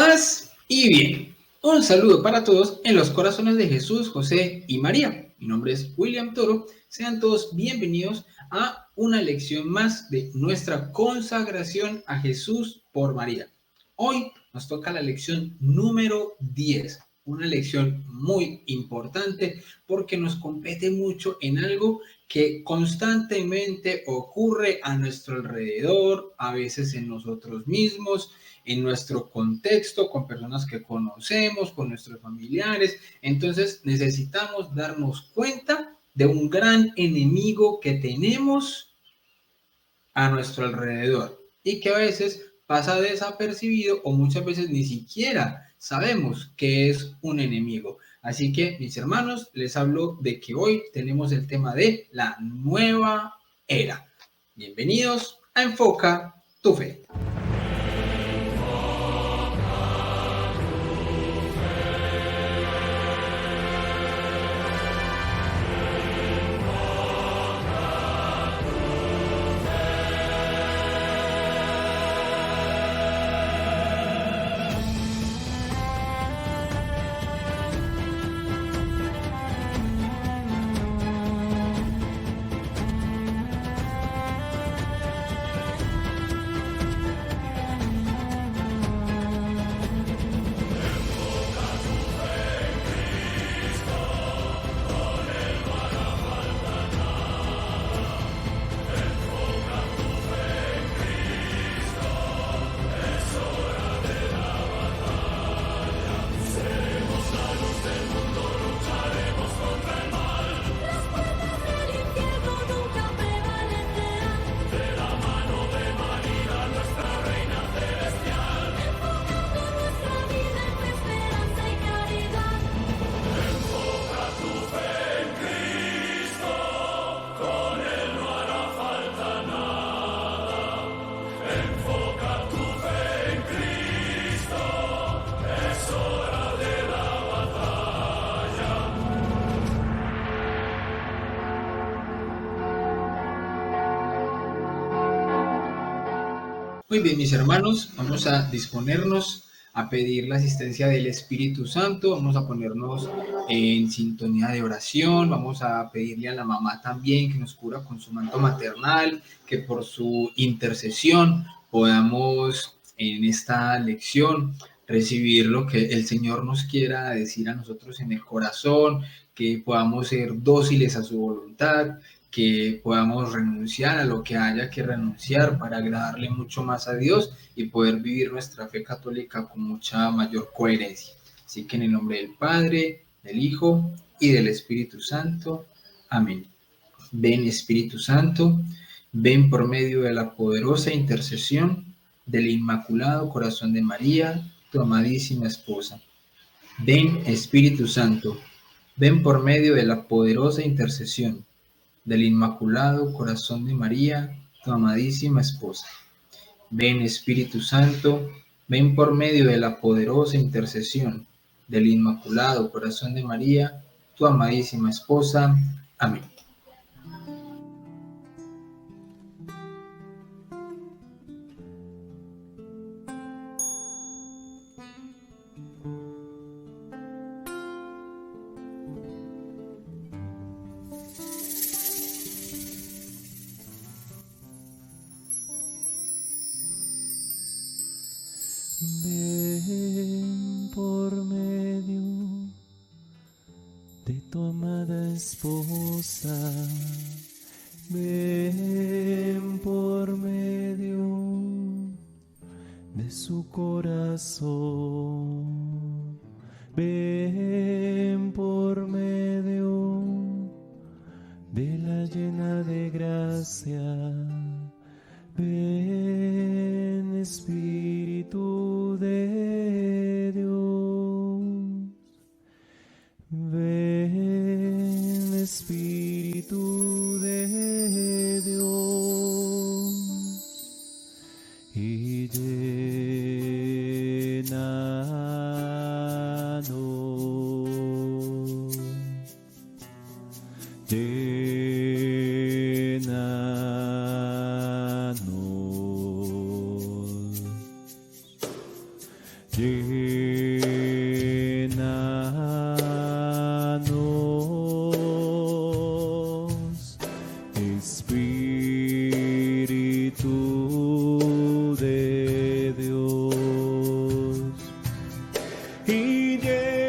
Paz y bien. Un saludo para todos en los corazones de Jesús, José y María. Mi nombre es William Toro. Sean todos bienvenidos a una lección más de nuestra consagración a Jesús por María. Hoy nos toca la lección número 10, una lección muy importante porque nos compete mucho en algo que constantemente ocurre a nuestro alrededor, a veces en nosotros mismos, en nuestro contexto, con personas que conocemos, con nuestros familiares. Entonces necesitamos darnos cuenta de un gran enemigo que tenemos a nuestro alrededor y que a veces pasa desapercibido o muchas veces ni siquiera sabemos que es un enemigo. Así que, mis hermanos, les hablo de que hoy tenemos el tema de la nueva era. Bienvenidos a Enfoca tu Fe. Muy bien, mis hermanos, vamos a disponernos a pedir la asistencia del Espíritu Santo, vamos a ponernos en sintonía de oración, vamos a pedirle a la mamá también que nos cubra con su manto maternal, que por su intercesión podamos en esta lección recibir lo que el Señor nos quiera decir a nosotros en el corazón, que podamos ser dóciles a su voluntad, que podamos renunciar a lo que haya que renunciar para agradarle mucho más a Dios y poder vivir nuestra fe católica con mucha mayor coherencia. Así que en el nombre del Padre, del Hijo y del Espíritu Santo. Amén. Ven Espíritu Santo, ven por medio de la poderosa intercesión del Inmaculado Corazón de María, tu amadísima esposa. Ven Espíritu Santo, ven por medio de la poderosa intercesión del Inmaculado Corazón de María, tu amadísima esposa. Ven Espíritu Santo, ven por medio de la poderosa intercesión del Inmaculado Corazón de María, tu amadísima esposa. Amén. Ven por medio de tu amada esposa, ven por medio de su corazón, ven por medio de la llena de gracia, ven Espíritu de Dios, ven Espíritu de Dios y llénanos, llénanos, Llénanos, Espíritu de Dios, y llénanos,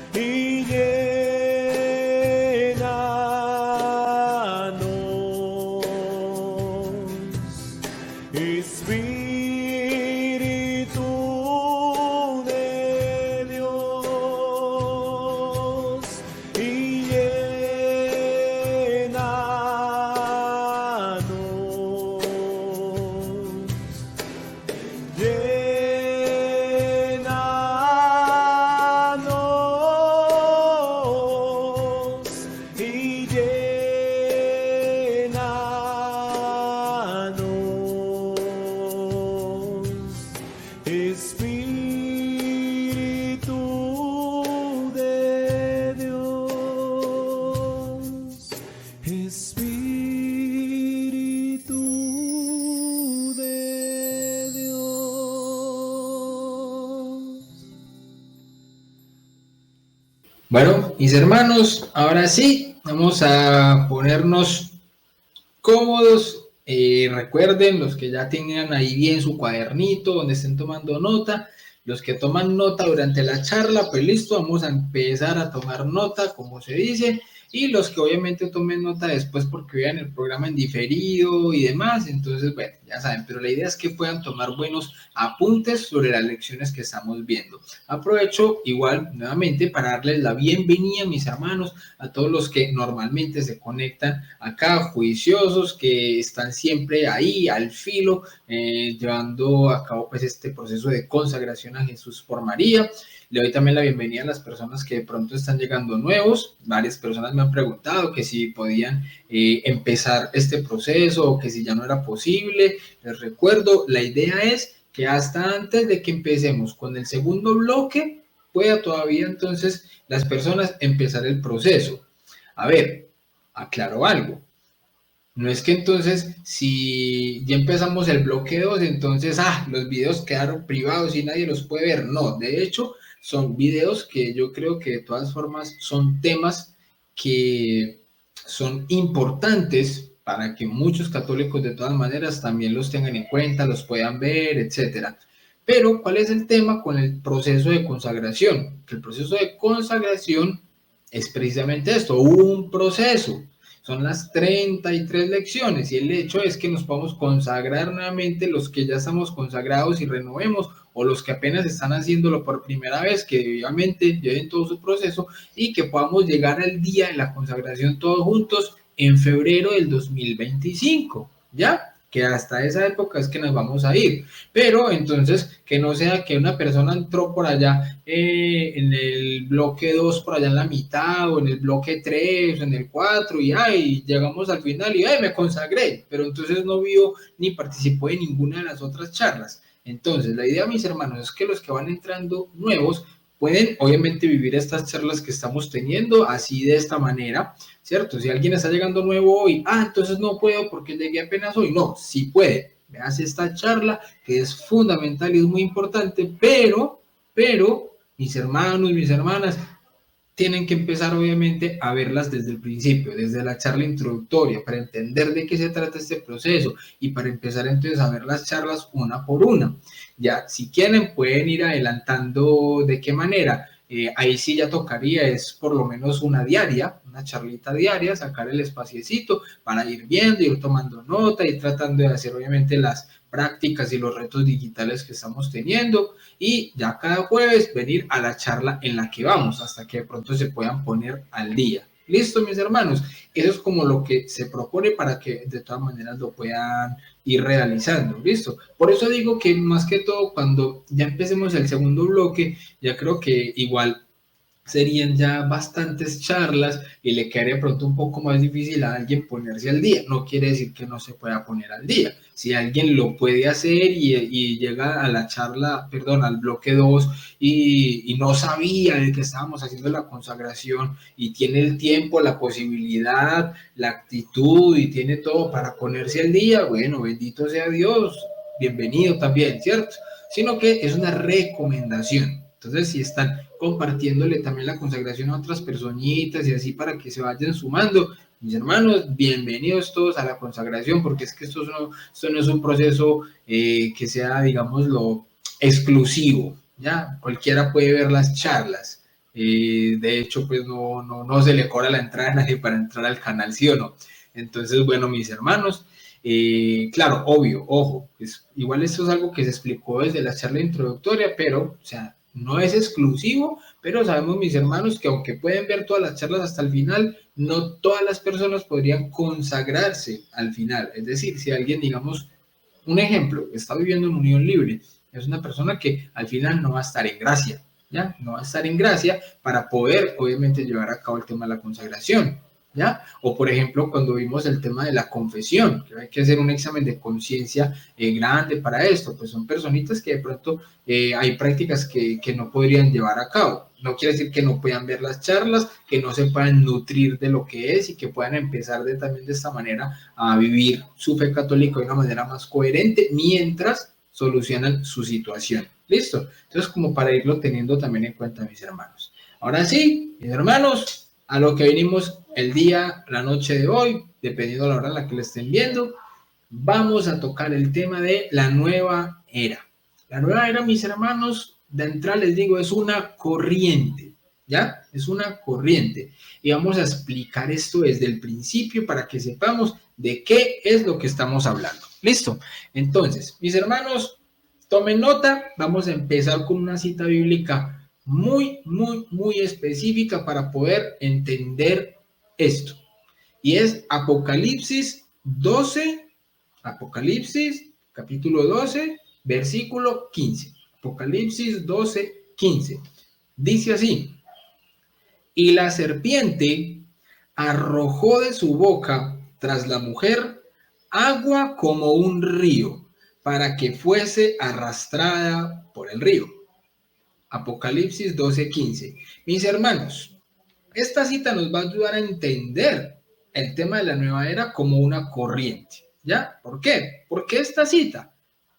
y llénanos, Espíritu de Dios, y llénanos, y llénanos, Espíritu de Dios, Espíritu de Dios. Bueno, mis hermanos, ahora sí, vamos a ponernos cómodos. Recuerden, los que ya tengan ahí bien su cuadernito donde estén tomando nota, los que toman nota durante la charla, pues listo, vamos a empezar a tomar nota, como se dice, y los que obviamente tomen nota después porque vean el programa en diferido y demás, entonces, bueno, ya saben, pero la idea es que puedan tomar buenos apuntes sobre las lecciones que estamos viendo. Aprovecho igual nuevamente para darles la bienvenida, mis hermanos, a todos los que normalmente se conectan acá, juiciosos, que están siempre ahí al filo, llevando a cabo pues este proceso de consagración a Jesús por María. Le doy también la bienvenida a las personas que de pronto están llegando nuevos. Varias personas me han preguntado que si podían empezar este proceso o que si ya no era posible. Les recuerdo, la idea es que hasta antes de que empecemos con el segundo bloque, pueda todavía entonces las personas empezar el proceso. A ver, aclaro algo. No es que entonces, si ya empezamos el bloque 2, entonces, los videos quedaron privados y nadie los puede ver. No, de hecho, son videos que yo creo que de todas formas son temas que son importantes para que muchos católicos de todas maneras también los tengan en cuenta, los puedan ver, etcétera. Pero, ¿cuál es el tema con el proceso de consagración? Que el proceso de consagración es precisamente esto, un proceso. Son las 33 lecciones y el hecho es que nos podamos consagrar nuevamente los que ya estamos consagrados y renovemos, o los que apenas están haciéndolo por primera vez, que obviamente lleven todo su proceso y que podamos llegar al día de la consagración todos juntos en febrero del 2025, ¿ya? Que hasta esa época es que nos vamos a ir, pero entonces que no sea que una persona entró por allá en el bloque 2 por allá en la mitad, o en el bloque 3 o en el 4 y llegamos al final y me consagré, pero entonces no vio ni participó en ninguna de las otras charlas. Entonces la idea, mis hermanos, es que los que van entrando nuevos pueden obviamente vivir estas charlas que estamos teniendo así de esta manera, ¿cierto? Si alguien está llegando nuevo hoy, entonces no puedo porque llegué apenas hoy. No, sí puede. Veas esta charla que es fundamental y es muy importante, pero, mis hermanos, mis hermanas, tienen que empezar obviamente a verlas desde el principio, desde la charla introductoria, para entender de qué se trata este proceso y para empezar entonces a ver las charlas una por una. Ya, si quieren pueden ir adelantando de qué manera. Ahí sí ya tocaría, es por lo menos una diaria, una charlita diaria, sacar el espaciecito para ir viendo, ir tomando nota y tratando de hacer obviamente las prácticas y los retos digitales que estamos teniendo, y ya cada jueves venir a la charla en la que vamos hasta que de pronto se puedan poner al día. Listo, mis hermanos, eso es como lo que se propone para que de todas maneras lo puedan ir realizando, listo. Por eso digo que más que todo cuando ya empecemos el segundo bloque, ya creo que igual serían ya bastantes charlas y le quedaría de pronto un poco más difícil a alguien ponerse al día. No quiere decir que no se pueda poner al día. Si alguien lo puede hacer y llega a la charla, perdón, al bloque 2 y no sabía de que estábamos haciendo la consagración y tiene el tiempo, la posibilidad, la actitud y tiene todo para ponerse al día, bueno, bendito sea Dios, bienvenido también, ¿cierto? Sino que es una recomendación. Entonces, si están compartiéndole también la consagración a otras personitas y así para que se vayan sumando, mis hermanos, bienvenidos todos a la consagración, porque es que esto no es un proceso que sea, digámoslo, exclusivo, ¿ya? Cualquiera puede ver las charlas. De hecho, pues no se le cobra la entrada a nadie para entrar al canal, ¿sí o no? Entonces, bueno, mis hermanos, claro, obvio, ojo, igual esto es algo que se explicó desde la charla introductoria, pero, o sea, no es exclusivo, pero sabemos, mis hermanos, que aunque pueden ver todas las charlas hasta el final, no todas las personas podrían consagrarse al final. Es decir, si alguien, digamos, un ejemplo, está viviendo en unión libre, es una persona que al final no va a estar en gracia, ¿ya? No va a estar en gracia para poder, obviamente, llevar a cabo el tema de la consagración. ¿Ya? O por ejemplo, cuando vimos el tema de la confesión, que hay que hacer un examen de conciencia grande para esto, pues son personitas que de pronto hay prácticas que no podrían llevar a cabo. No quiere decir que no puedan ver las charlas, que no se puedan nutrir de lo que es y que puedan empezar también de esta manera a vivir su fe católica de una manera más coherente mientras solucionan su situación. ¿Listo? Entonces, como para irlo teniendo también en cuenta, mis hermanos. Ahora sí, mis hermanos, a lo que venimos el día, la noche de hoy, dependiendo de la hora en la que lo estén viendo, vamos a tocar el tema de la nueva era. La nueva era, mis hermanos, de entrada les digo, es una corriente, ¿ya? Es una corriente. Y vamos a explicar esto desde el principio para que sepamos de qué es lo que estamos hablando. ¿Listo? Entonces, mis hermanos, tomen nota, vamos a empezar con una cita bíblica muy específica para poder entender esto. Y es Apocalipsis 12, Apocalipsis capítulo 12, versículo 15. Apocalipsis 12, 15. Dice así: y la serpiente arrojó de su boca tras la mujer agua como un río, para que fuese arrastrada por el río. Apocalipsis 12:15. Mis hermanos, esta cita nos va a ayudar a entender el tema de la nueva era como una corriente. ¿Ya? ¿Por qué? Porque esta cita,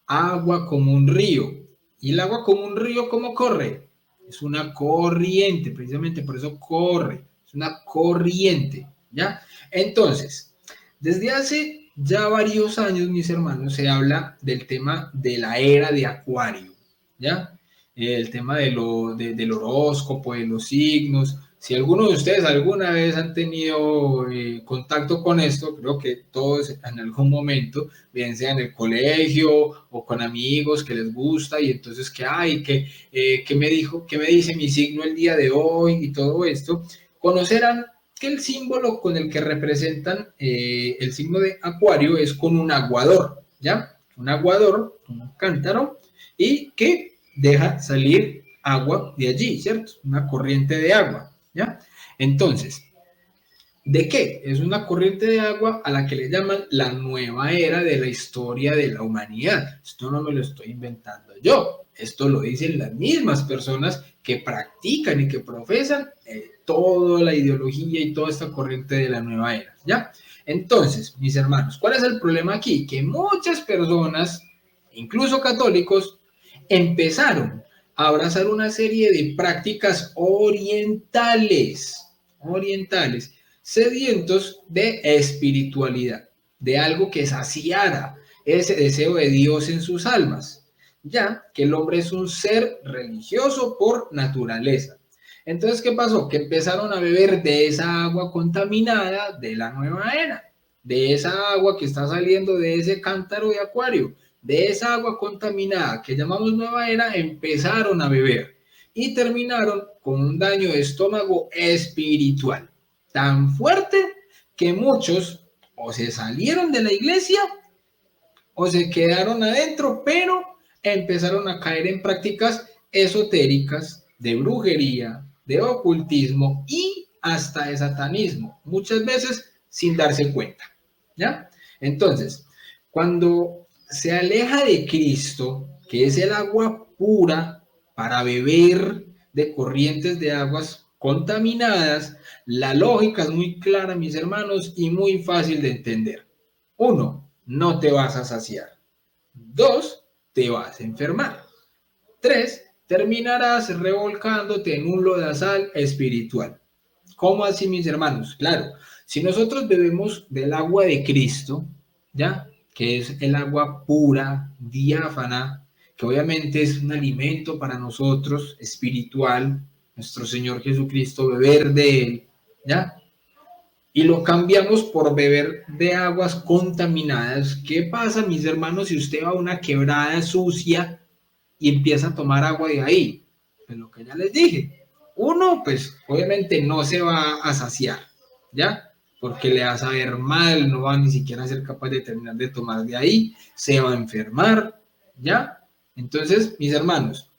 agua como un río. ¿Y el agua como un río cómo corre? Es una corriente, precisamente por eso corre. Es una corriente. ¿Ya? Entonces, desde hace ya varios años, mis hermanos, se habla del tema de la era de Acuario. ¿Ya? El tema del horóscopo, de los signos. Si alguno de ustedes alguna vez han tenido contacto con esto, creo que todos en algún momento, bien sea en el colegio o con amigos que les gusta y entonces que hay, que me dijo, que me dice mi signo el día de hoy y todo esto, conocerán que el símbolo con el que representan el signo de Acuario es con un aguador, ¿ya? Un aguador, un cántaro, y que deja salir agua de allí, ¿cierto? Una corriente de agua, ¿ya? Entonces, ¿de qué? Es una corriente de agua a la que le llaman la nueva era de la historia de la humanidad. Esto no me lo estoy inventando yo. Esto lo dicen las mismas personas que practican y que profesan toda la ideología y toda esta corriente de la nueva era, ¿ya? Entonces, mis hermanos, ¿cuál es el problema aquí? Que muchas personas, incluso católicos, empezaron a abrazar una serie de prácticas orientales, sedientos de espiritualidad, de algo que saciara ese deseo de Dios en sus almas, ya que el hombre es un ser religioso por naturaleza. Entonces, ¿qué pasó? Que empezaron a beber de esa agua contaminada de la nueva era, de esa agua que está saliendo de ese cántaro de Acuario, de esa agua contaminada que llamamos nueva era, empezaron a beber y terminaron con un daño de estómago espiritual tan fuerte que muchos o se salieron de la iglesia o se quedaron adentro, pero empezaron a caer en prácticas esotéricas, de brujería, de ocultismo y hasta de satanismo, muchas veces sin darse cuenta, ¿ya? Entonces, cuando se aleja de Cristo, que es el agua pura para beber de corrientes de aguas contaminadas, la lógica es muy clara, mis hermanos, y muy fácil de entender. 1, no te vas a saciar. 2, te vas a enfermar. 3, terminarás revolcándote en un lodazal espiritual. ¿Cómo así, mis hermanos? Claro, si nosotros bebemos del agua de Cristo, ¿ya? Que es el agua pura, diáfana, que obviamente es un alimento para nosotros, espiritual, nuestro Señor Jesucristo, beber de él, ¿ya? Y lo cambiamos por beber de aguas contaminadas. ¿Qué pasa, mis hermanos, si usted va a una quebrada sucia y empieza a tomar agua de ahí? Pues lo que ya les dije. Uno, pues obviamente no se va a saciar, ¿ya? Porque le va a saber mal, no va ni siquiera a ser capaz de terminar de tomar de ahí, se va a enfermar, ¿ya? Entonces, mis hermanos,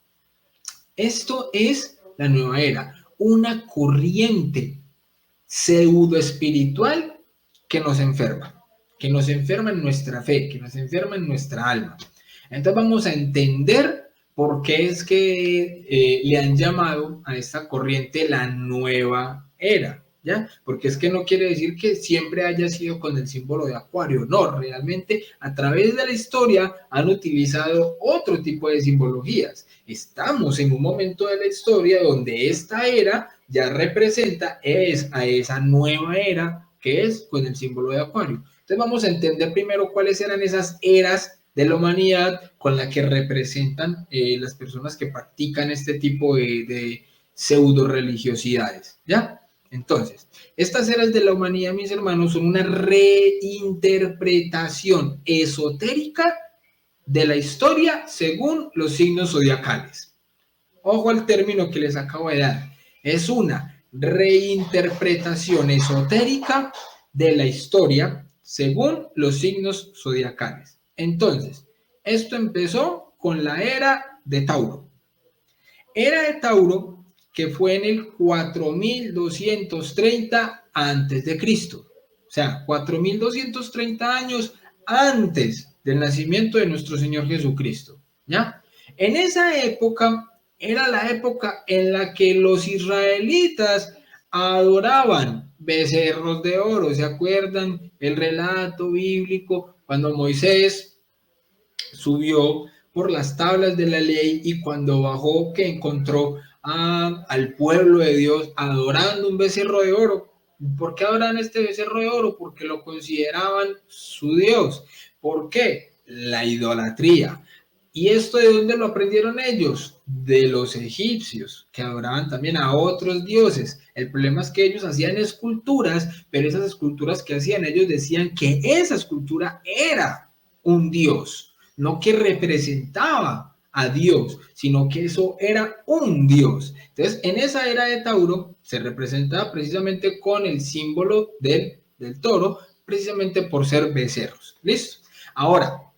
esto es la nueva era, una corriente pseudo espiritual que nos enferma en nuestra fe, que nos enferma en nuestra alma. Entonces vamos a entender por qué es que le han llamado a esta corriente la nueva era, ¿ya? Porque es que no quiere decir que siempre haya sido con el símbolo de Acuario, no, realmente a través de la historia han utilizado otro tipo de simbologías. Estamos en un momento de la historia donde esta era ya representa a esa nueva era que es con el símbolo de Acuario. Entonces vamos a entender primero cuáles eran esas eras de la humanidad con la que representan las personas que practican este tipo de pseudo religiosidades, ¿ya? Entonces, estas eras de la humanidad, mis hermanos, son una reinterpretación esotérica de la historia según los signos zodiacales. Ojo al término que les acabo de dar. Es una reinterpretación esotérica de la historia según los signos zodiacales. Entonces, esto empezó con la era de Tauro. Era de Tauro que fue en el 4230 antes de Cristo. O sea, 4230 años antes del nacimiento de nuestro Señor Jesucristo, ¿ya? En esa época era la época en la que los israelitas adoraban becerros de oro. ¿Se acuerdan el relato bíblico cuando Moisés subió por las tablas de la ley y cuando bajó que encontró al pueblo de Dios adorando un becerro de oro? ¿Por qué adoran este becerro de oro? Porque lo consideraban su Dios. ¿Por qué? La idolatría. ¿Y esto de dónde lo aprendieron ellos? De los egipcios, que adoraban también a otros dioses. El problema es que ellos hacían esculturas, pero esas esculturas que hacían, ellos decían que esa escultura era un dios, no que representaba a Dios, sino que eso era un dios. Entonces, en esa era de Tauro se representaba precisamente con el símbolo del toro, precisamente por ser becerros. ¿Listo? Ahora,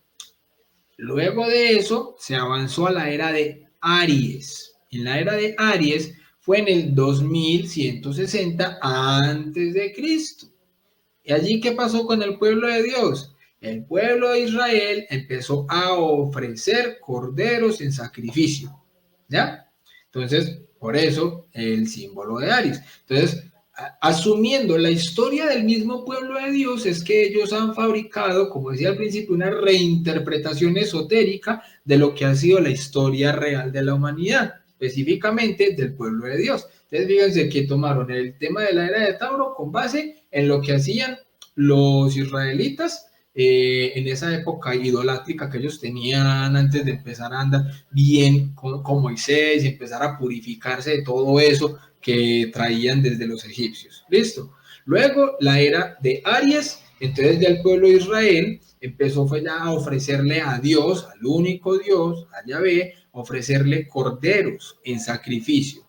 luego de eso se avanzó a la era de Aries. En la era de Aries fue en el 2160 antes de Cristo. ¿Y allí qué pasó con el pueblo de Dios? El pueblo de Israel empezó a ofrecer corderos en sacrificio, ¿ya? Entonces, por eso el símbolo de Aries. Entonces, asumiendo la historia del mismo pueblo de Dios, es que ellos han fabricado, como decía al principio, una reinterpretación esotérica de lo que ha sido la historia real de la humanidad, específicamente del pueblo de Dios. Entonces, fíjense que tomaron el tema de la era de Tauro con base en lo que hacían los israelitas en esa época idolátrica que ellos tenían antes de empezar a andar bien con Moisés y empezar a purificarse de todo eso que traían desde los egipcios. ¿Listo? Luego la era de Aries, entonces ya el pueblo de Israel empezó fue ya a ofrecerle a Dios, al único Dios, a Yahvé, ofrecerle corderos en sacrificio.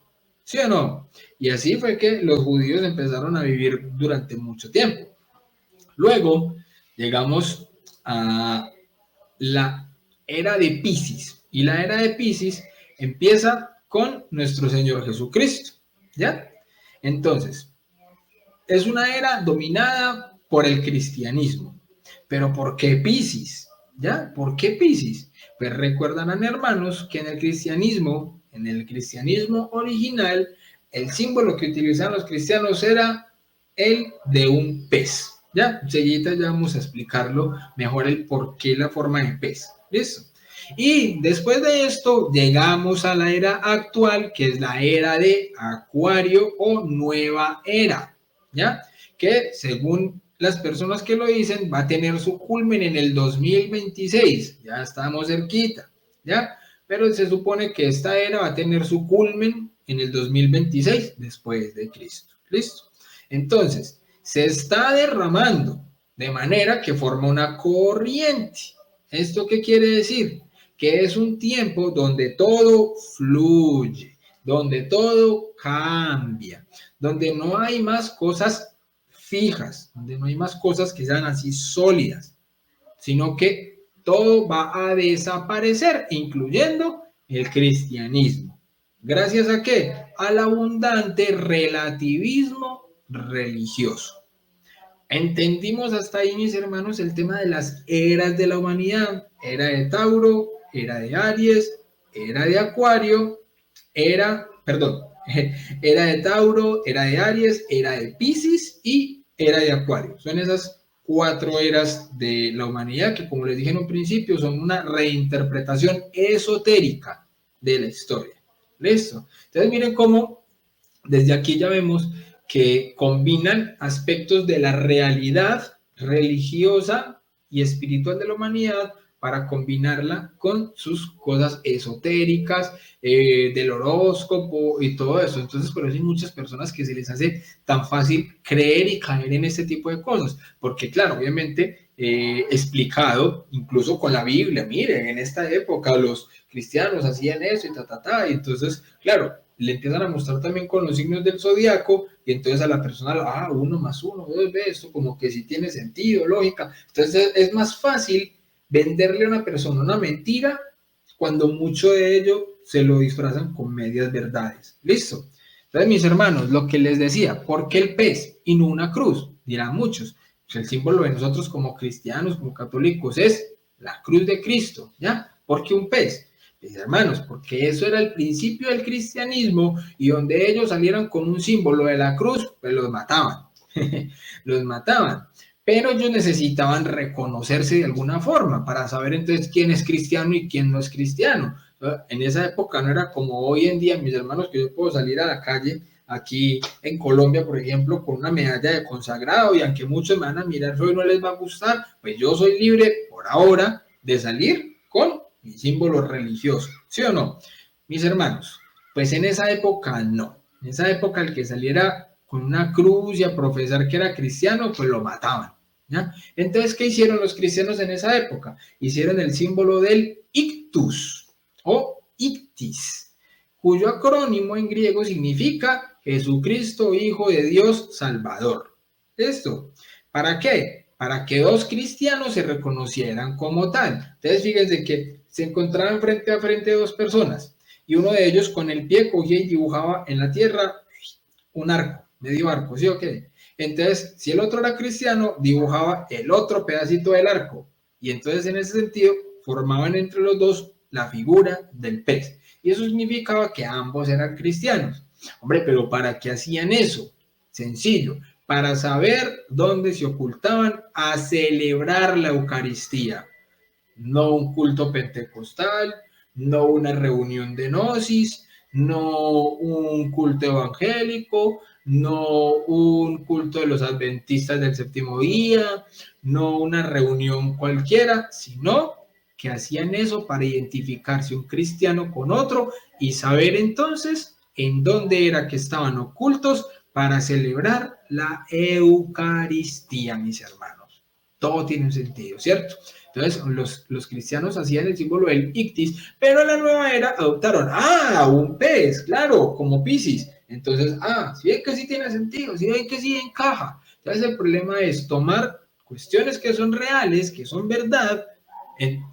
¿Sí o no? Y así fue que los judíos empezaron a vivir durante mucho tiempo. Luego llegamos a la era de Piscis. Y la era de Piscis empieza con nuestro Señor Jesucristo, ¿ya? Entonces, es una era dominada por el cristianismo. ¿Pero por qué Piscis? ¿Ya? ¿Por qué Piscis? Pues recuerdan, hermanos, que en el cristianismo original, el símbolo que utilizaban los cristianos era el de un pez. ¿Ya? Enseguida ya vamos a explicarlo mejor el por qué la forma de pez. ¿Listo? Y después de esto llegamos a la era actual, que es la era de Acuario o nueva era, ¿ya? Que según las personas que lo dicen va a tener su culmen en el 2026, ya estamos cerquita, ¿ya? Pero se supone que esta era va a tener su culmen en el 2026 después de Cristo. ¿Listo? Entonces, se está derramando de manera que forma una corriente. ¿Esto qué quiere decir? Que es un tiempo donde todo fluye, donde todo cambia, donde no hay más cosas fijas, donde no hay más cosas que sean así sólidas, sino que todo va a desaparecer, incluyendo el cristianismo. ¿Gracias a qué? Al abundante relativismo religioso. Entendimos hasta ahí, mis hermanos, el tema de las eras de la humanidad. Era de Tauro, era de Aries, era de Acuario, era de Tauro, era de Aries, era de Piscis y era de Acuario. Son esas 4 eras de la humanidad que, como les dije en un principio, son una reinterpretación esotérica de la historia. ¿Listo? Entonces miren cómo desde aquí ya vemos que combinan aspectos de la realidad religiosa y espiritual de la humanidad para combinarla con sus cosas esotéricas, del horóscopo y todo eso. Entonces, por eso hay muchas personas que se les hace tan fácil creer y caer en este tipo de cosas, porque claro, obviamente explicado incluso con la Biblia, miren, en esta época los cristianos hacían eso y entonces, claro, le empiezan a mostrar también con los signos del zodiaco y entonces a la persona, 1 más 1, esto como que sí tiene sentido, lógica. Entonces es más fácil venderle a una persona una mentira cuando mucho de ello se lo disfrazan con medias verdades. ¿Listo? Entonces, mis hermanos, lo que les decía, ¿por qué el pez y no una cruz? Dirán muchos. Pues el símbolo de nosotros como cristianos, como católicos, es la cruz de Cristo, ¿ya? ¿Por qué un pez? Mis hermanos, porque eso era el principio del cristianismo y donde ellos salieran con un símbolo de la cruz, pues los mataban, los mataban. Pero ellos necesitaban reconocerse de alguna forma para saber entonces quién es cristiano y quién no es cristiano. En esa época no era como hoy en día, mis hermanos, que yo puedo salir a la calle aquí en Colombia, por ejemplo, con una medalla de consagrado y aunque muchos me van a mirar hoy no les va a gustar, pues yo soy libre por ahora de salir con mi símbolo religioso, ¿sí o no? Mis hermanos, pues en esa época no. En esa época el que saliera con una cruz y a profesar que era cristiano, pues lo mataban, ¿ya? Entonces, ¿qué hicieron los cristianos en esa época? Hicieron el símbolo del ictus o ictis, cuyo acrónimo en griego significa Jesucristo, Hijo de Dios, Salvador. ¿Esto? ¿Para qué? Para que 2 cristianos se reconocieran como tal. Entonces, fíjense que se encontraban frente a frente 2 personas y uno de ellos con el pie cogía y dibujaba en la tierra un arco, medio arco, ¿sí o qué? Entonces, si el otro era cristiano, dibujaba el otro pedacito del arco y entonces en ese sentido formaban entre los dos la figura del pez y eso significaba que ambos eran cristianos. Hombre, pero ¿para qué hacían eso? Sencillo, para saber dónde se ocultaban a celebrar la Eucaristía. No un culto pentecostal, no una reunión de gnosis, no un culto evangélico, no un culto de los adventistas del séptimo día, no una reunión cualquiera, sino que hacían eso para identificarse un cristiano con otro y saber entonces en dónde era que estaban ocultos para celebrar la Eucaristía, mis hermanos. Todo tiene un sentido, ¿cierto? Entonces, los cristianos hacían el símbolo del ictis, pero en la nueva era adoptaron, un pez, claro, como Piscis. Entonces, sí ven que sí tiene sentido, sí ven que sí encaja. Entonces, el problema es tomar cuestiones que son reales, que son verdad, en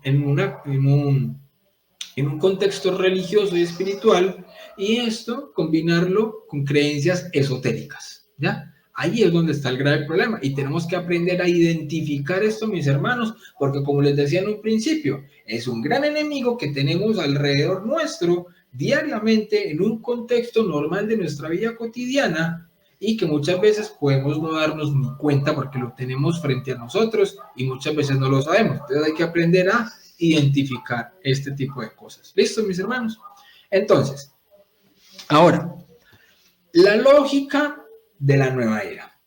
en un contexto religioso y espiritual, y esto combinarlo con creencias esotéricas, ¿ya? Ahí es donde está el grave problema y tenemos que aprender a identificar esto, mis hermanos, porque como les decía en un principio, es un gran enemigo que tenemos alrededor nuestro diariamente en un contexto normal de nuestra vida cotidiana y que muchas veces podemos no darnos ni cuenta porque lo tenemos frente a nosotros y muchas veces no lo sabemos. Entonces hay que aprender a identificar este tipo de cosas. ¿Listo, mis hermanos? Entonces, ahora, la lógica de la nueva era.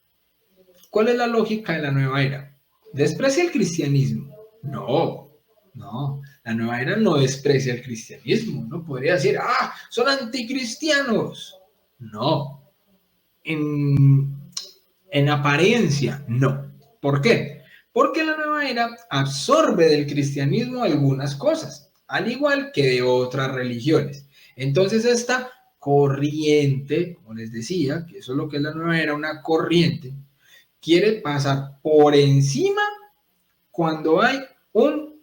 ¿Cuál es la lógica de la nueva era? ¿Desprecia el cristianismo? No, no. La nueva era no desprecia el cristianismo. No podría decir, son anticristianos. No. En apariencia, no. ¿Por qué? Porque la nueva era absorbe del cristianismo algunas cosas, al igual que de otras religiones. Entonces esta corriente, como les decía, que eso es lo que es la nueva era, una corriente, quiere pasar por encima cuando hay un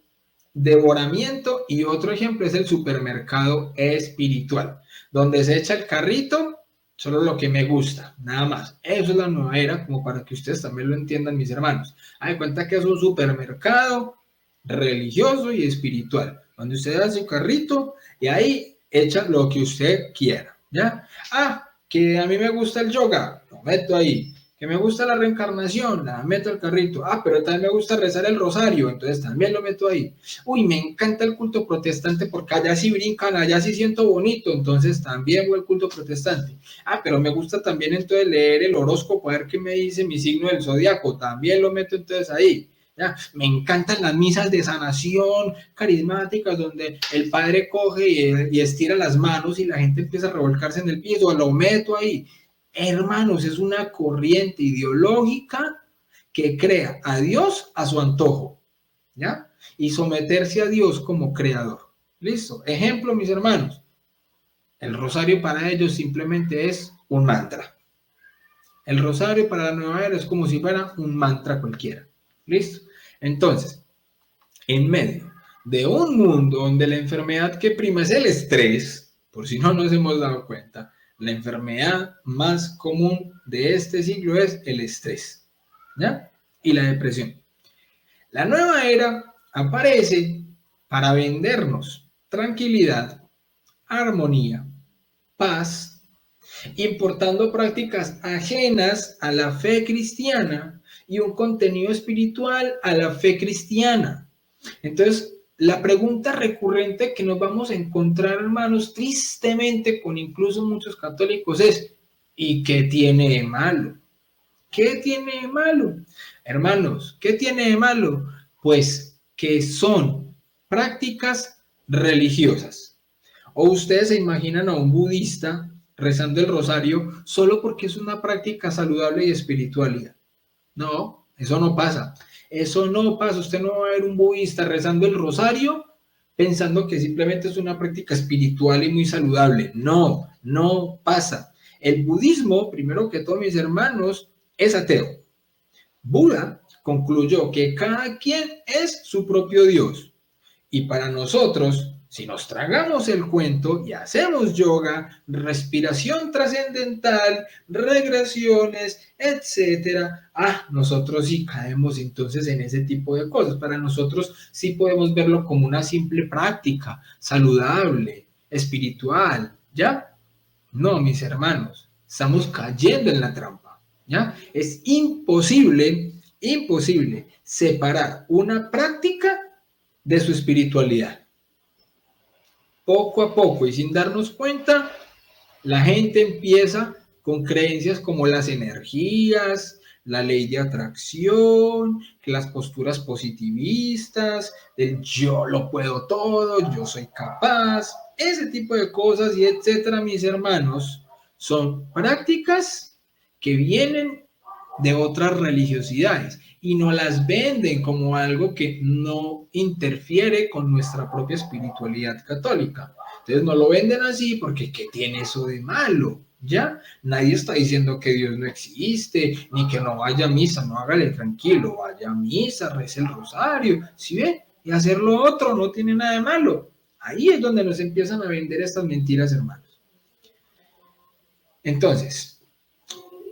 devoramiento, y otro ejemplo es el supermercado espiritual, donde se echa el carrito solo lo que me gusta, nada más. Eso es la nueva era, como para que ustedes también lo entiendan, mis hermanos. Hay cuenta que es un supermercado religioso y espiritual, donde usted hace su carrito y ahí echa lo que usted quiera, ¿ya? Que a mí me gusta el yoga, lo meto ahí. Que me gusta la reencarnación, la meto al carrito. Pero también me gusta rezar el rosario, entonces también lo meto ahí. Me encanta el culto protestante porque allá sí brincan, allá sí siento bonito, entonces también voy al culto protestante. Pero me gusta también entonces leer el horóscopo, a ver qué me dice mi signo del zodiaco, también lo meto entonces ahí. ¿Ya? Me encantan las misas de sanación carismáticas donde el padre coge y estira las manos y la gente empieza a revolcarse en el piso, lo meto ahí. Hermanos, es una corriente ideológica que crea a Dios a su antojo, ¿ya? Y someterse a Dios como creador. ¿Listo? Ejemplo, mis hermanos. El rosario para ellos simplemente es un mantra. El rosario para la nueva era es como si fuera un mantra cualquiera. ¿Listo? Entonces, en medio de un mundo donde la enfermedad que prima es el estrés, por si no nos hemos dado cuenta, la enfermedad más común de este siglo es el estrés, ¿ya? Y la depresión. La nueva era aparece para vendernos tranquilidad, armonía, paz, importando prácticas ajenas a la fe cristiana y un contenido espiritual a la fe cristiana. Entonces, la pregunta recurrente que nos vamos a encontrar, hermanos, tristemente con incluso muchos católicos es, ¿y qué tiene de malo? ¿Qué tiene de malo? Hermanos, ¿qué tiene de malo? Pues que son prácticas religiosas. ¿O ustedes se imaginan a un budista rezando el rosario solo porque es una práctica saludable y espiritualidad? No, eso no pasa. Eso no pasa. Usted no va a ver un budista rezando el rosario pensando que simplemente es una práctica espiritual y muy saludable. No, no pasa. El budismo, primero que todo, mis hermanos, es ateo. Buda concluyó que cada quien es su propio Dios. Y para nosotros, si nos tragamos el cuento y hacemos yoga, respiración trascendental, regresiones, etcétera, nosotros sí caemos entonces en ese tipo de cosas. Para nosotros sí podemos verlo como una simple práctica saludable, espiritual, ¿ya? No, mis hermanos, estamos cayendo en la trampa, ¿ya? Es imposible separar una práctica de su espiritualidad. Poco a poco y sin darnos cuenta, la gente empieza con creencias como las energías, la ley de atracción, las posturas positivistas, el yo lo puedo todo, yo soy capaz, ese tipo de cosas y etcétera, mis hermanos, son prácticas que vienen de otras religiosidades y nos las venden como algo que no interfiere con nuestra propia espiritualidad católica. Entonces no lo venden así porque ¿qué tiene eso de malo? ¿Ya? Nadie está diciendo que Dios no existe, ni que no vaya a misa, no hágale tranquilo, vaya a misa, rece el rosario, ¿sí ve? Y hacer lo otro no tiene nada de malo. Ahí es donde nos empiezan a vender estas mentiras, hermanos. Entonces,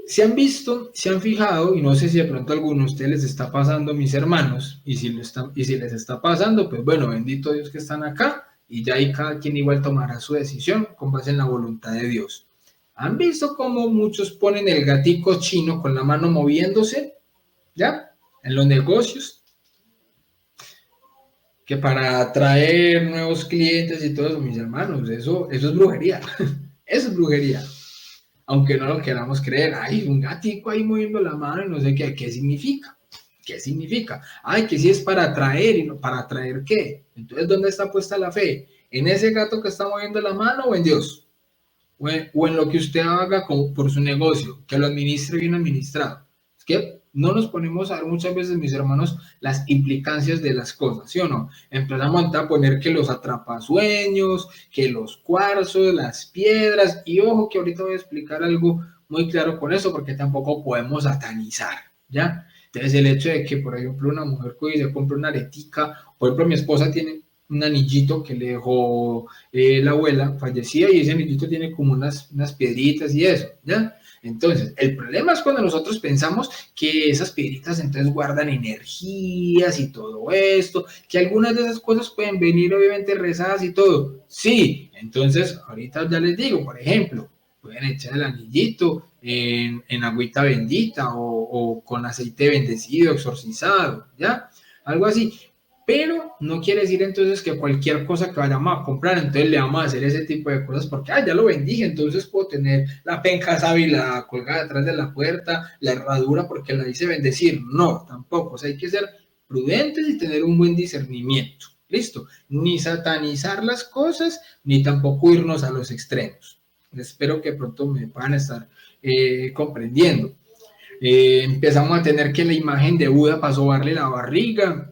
se han visto, se han fijado, y no sé si de pronto a alguno de ustedes les está pasando, mis hermanos, y si les está pasando, pues bueno, bendito Dios que están acá, y ya ahí cada quien igual tomará su decisión con base en la voluntad de Dios. ¿Han visto cómo muchos ponen el gatico chino con la mano moviéndose? ¿Ya? En los negocios, que para atraer nuevos clientes y todo eso, mis hermanos, eso es brujería. Eso es brujería. Aunque no lo queramos creer, hay un gatico ahí moviendo la mano y no sé qué significa. ¿Qué significa? Ay, que si es para atraer, y no, ¿para atraer qué? Entonces, ¿dónde está puesta la fe? ¿En ese gato que está moviendo la mano o en Dios? O en lo que usted haga por su negocio, que lo administre bien administrado. Es que no nos ponemos a ver muchas veces, mis hermanos, las implicancias de las cosas, ¿sí o no? Empezamos a poner que los atrapasueños, que los cuarzos, las piedras, y ojo que ahorita voy a explicar algo muy claro con eso, porque tampoco podemos satanizar, ¿ya? Entonces el hecho de que, por ejemplo, una mujer que se compra una aretica, por ejemplo, mi esposa tiene un anillito que le dejó la abuela fallecida y ese anillito tiene como unas piedritas y eso, ¿ya? Entonces, el problema es cuando nosotros pensamos que esas piedritas entonces guardan energías y todo esto, que algunas de esas cosas pueden venir obviamente rezadas y todo. Sí, entonces ahorita ya les digo, por ejemplo, pueden echar el anillito en agüita bendita o con aceite bendecido, exorcizado, ¿ya? Algo así. Pero no quiere decir entonces que cualquier cosa que vayamos a comprar, entonces le vamos a hacer ese tipo de cosas porque, ya lo bendije, entonces puedo tener la penca sábila colgada detrás de la puerta, la herradura porque la hice bendecir. No, tampoco. O sea, hay que ser prudentes y tener un buen discernimiento. ¿Listo? Ni satanizar las cosas, ni tampoco irnos a los extremos. Espero que pronto me puedan estar comprendiendo. Empezamos a tener que la imagen de Buda para sobarle la barriga,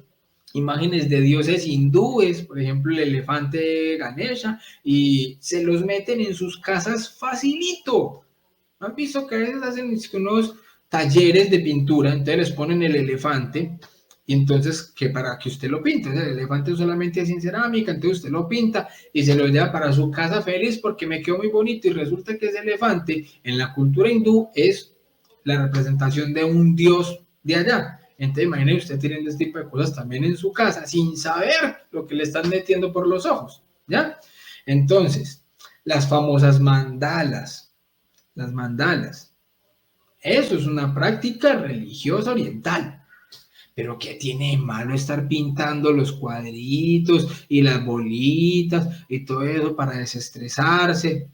imágenes de dioses hindúes, por ejemplo el elefante Ganesha, y se los meten en sus casas facilito. ¿Han visto que a veces hacen unos talleres de pintura, entonces les ponen el elefante, y entonces que para que usted lo pinte, el elefante solamente es en cerámica, entonces usted lo pinta y se lo lleva para su casa feliz porque me quedó muy bonito, y resulta que ese elefante en la cultura hindú es la representación de un dios de allá. Entonces, imagínese usted teniendo este tipo de cosas también en su casa, sin saber lo que le están metiendo por los ojos, ¿ya? Entonces, las famosas mandalas, las mandalas, eso es una práctica religiosa oriental. Pero ¿qué tiene de malo estar pintando los cuadritos y las bolitas y todo eso para desestresarse?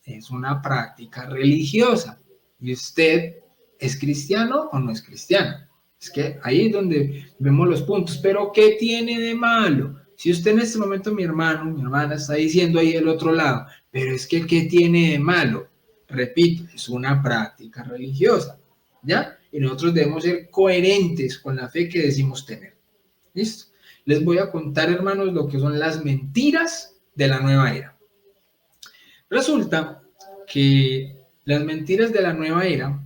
Es una práctica religiosa. ¿Y usted es cristiano o no es cristiano? Es que ahí es donde vemos los puntos. Pero ¿qué tiene de malo? Si usted en este momento, mi hermano, mi hermana, está diciendo ahí del otro lado, pero es que ¿qué tiene de malo? Repito, es una práctica religiosa, ¿ya? Y nosotros debemos ser coherentes con la fe que decimos tener. ¿Listo? Les voy a contar, hermanos, lo que son las mentiras de la nueva era. Resulta que las mentiras de la nueva era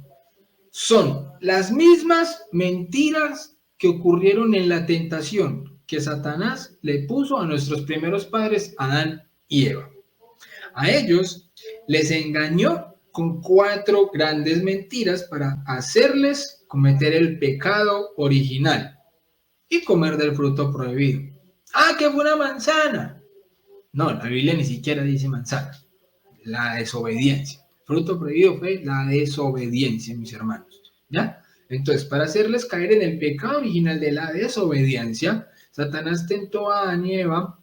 son las mismas mentiras que ocurrieron en la tentación que Satanás le puso a nuestros primeros padres, Adán y Eva. A ellos les engañó con 4 grandes mentiras para hacerles cometer el pecado original y comer del fruto prohibido. Que fue una manzana. No, la Biblia ni siquiera dice manzana. La desobediencia. Fruto prohibido fue la desobediencia, mis hermanos, ¿ya? Entonces, para hacerles caer en el pecado original de la desobediencia, Satanás tentó a Adán y Eva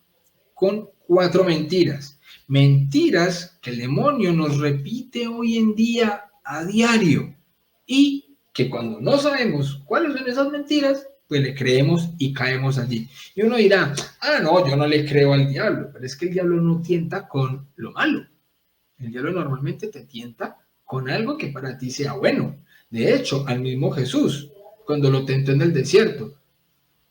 con 4 mentiras. Mentiras que el demonio nos repite hoy en día a diario y que cuando no sabemos cuáles son esas mentiras, pues le creemos y caemos allí. Y uno dirá, no, yo no le creo al diablo, pero es que el diablo no tienta con lo malo. El diablo normalmente te tienta con algo que para ti sea bueno. De hecho, al mismo Jesús, cuando lo tentó en el desierto,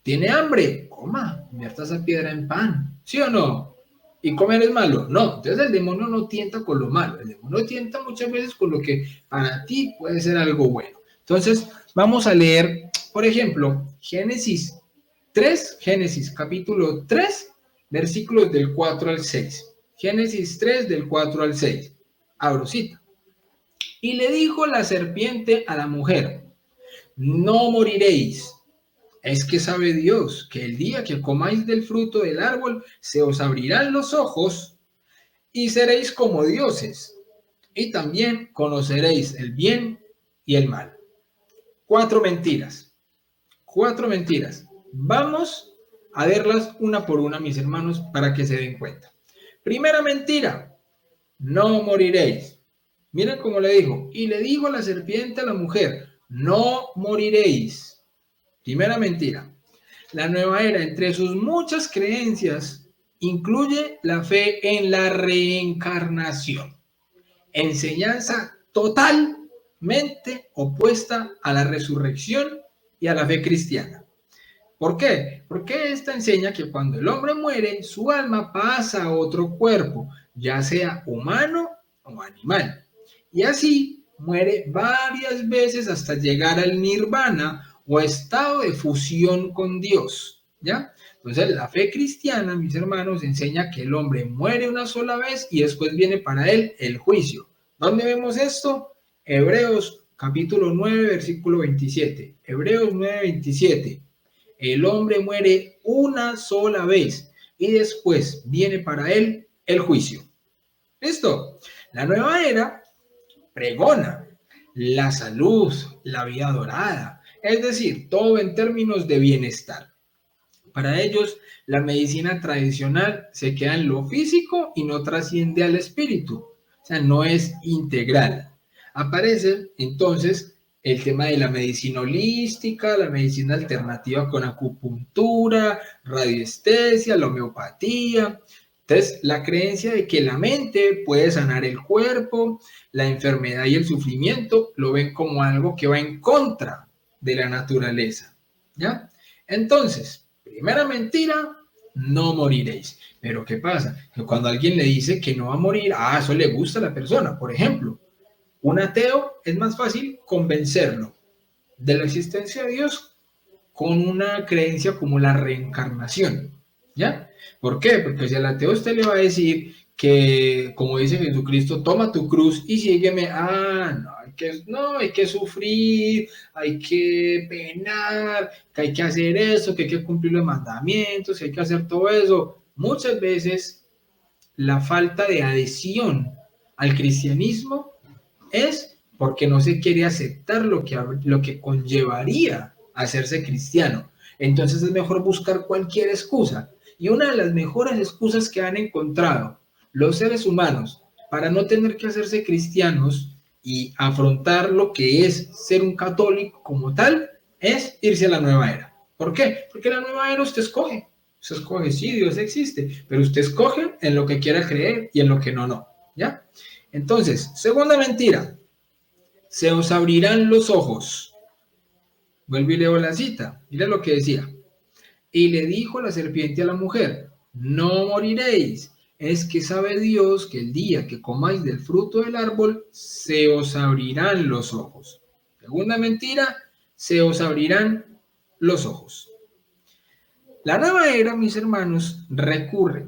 ¿tiene hambre? Coma, convierta esa piedra en pan. ¿Sí o no? ¿Y comer es malo? No. Entonces el demonio no tienta con lo malo. El demonio tienta muchas veces con lo que para ti puede ser algo bueno. Entonces, vamos a leer, por ejemplo, Génesis capítulo 3, versículos del 4 al 6. Génesis 3 del 4 al 6. Abro cita. Y le dijo la serpiente a la mujer, no moriréis. Es que sabe Dios que el día que comáis del fruto del árbol se os abrirán los ojos y seréis como dioses, y también conoceréis el bien y el mal. Cuatro mentiras. Cuatro mentiras. Vamos a verlas una por una, mis hermanos, para que se den cuenta. Primera mentira, no moriréis. Miren cómo le dijo. Y le dijo la serpiente a la mujer, no moriréis. Primera mentira. La nueva era, entre sus muchas creencias, incluye la fe en la reencarnación. Enseñanza totalmente opuesta a la resurrección y a la fe cristiana. ¿Por qué? Porque esta enseña que cuando el hombre muere, su alma pasa a otro cuerpo, ya sea humano o animal. Y así muere varias veces hasta llegar al nirvana o estado de fusión con Dios, ¿ya? Entonces la fe cristiana, mis hermanos, enseña que el hombre muere una sola vez y después viene para él el juicio. ¿Dónde vemos esto? Hebreos capítulo 9, versículo 27. Hebreos 9, 27. El hombre muere una sola vez y después viene para él el juicio. ¿Listo? La nueva era pregona la salud, la vida dorada, es decir, todo en términos de bienestar. Para ellos, la medicina tradicional se queda en lo físico y no trasciende al espíritu, o sea, no es integral. Aparece entonces el tema de la medicina holística, la medicina alternativa con acupuntura, radiestesia, la homeopatía. Entonces, la creencia de que la mente puede sanar el cuerpo, la enfermedad y el sufrimiento, lo ven como algo que va en contra de la naturaleza, ¿ya? Entonces, primera mentira, no moriréis. Pero ¿qué pasa? Que cuando alguien le dice que no va a morir, eso le gusta a la persona. Por ejemplo, un ateo es más fácil convencerlo de la existencia de Dios con una creencia como la reencarnación, ¿ya? ¿Por qué? Porque si al ateo usted le va a decir que, como dice Jesucristo, toma tu cruz y sígueme, hay que sufrir, hay que penar, que hay que hacer eso, que hay que cumplir los mandamientos, que hay que hacer todo eso. Muchas veces la falta de adhesión al cristianismo es porque no se quiere aceptar lo que conllevaría hacerse cristiano. Entonces es mejor buscar cualquier excusa. Y una de las mejores excusas que han encontrado los seres humanos para no tener que hacerse cristianos y afrontar lo que es ser un católico como tal, es irse a la nueva era. ¿Por qué? Porque la nueva era usted escoge. Usted escoge, sí, Dios existe, pero usted escoge en lo que quiera creer y en lo que no, ¿ya? Entonces, segunda mentira, se os abrirán los ojos. Vuelvo y leo la cita, mira lo que decía. Y le dijo la serpiente a la mujer, no moriréis, es que sabe Dios que el día que comáis del fruto del árbol, se os abrirán los ojos. Segunda mentira, se os abrirán los ojos. La nueva era, mis hermanos, recurre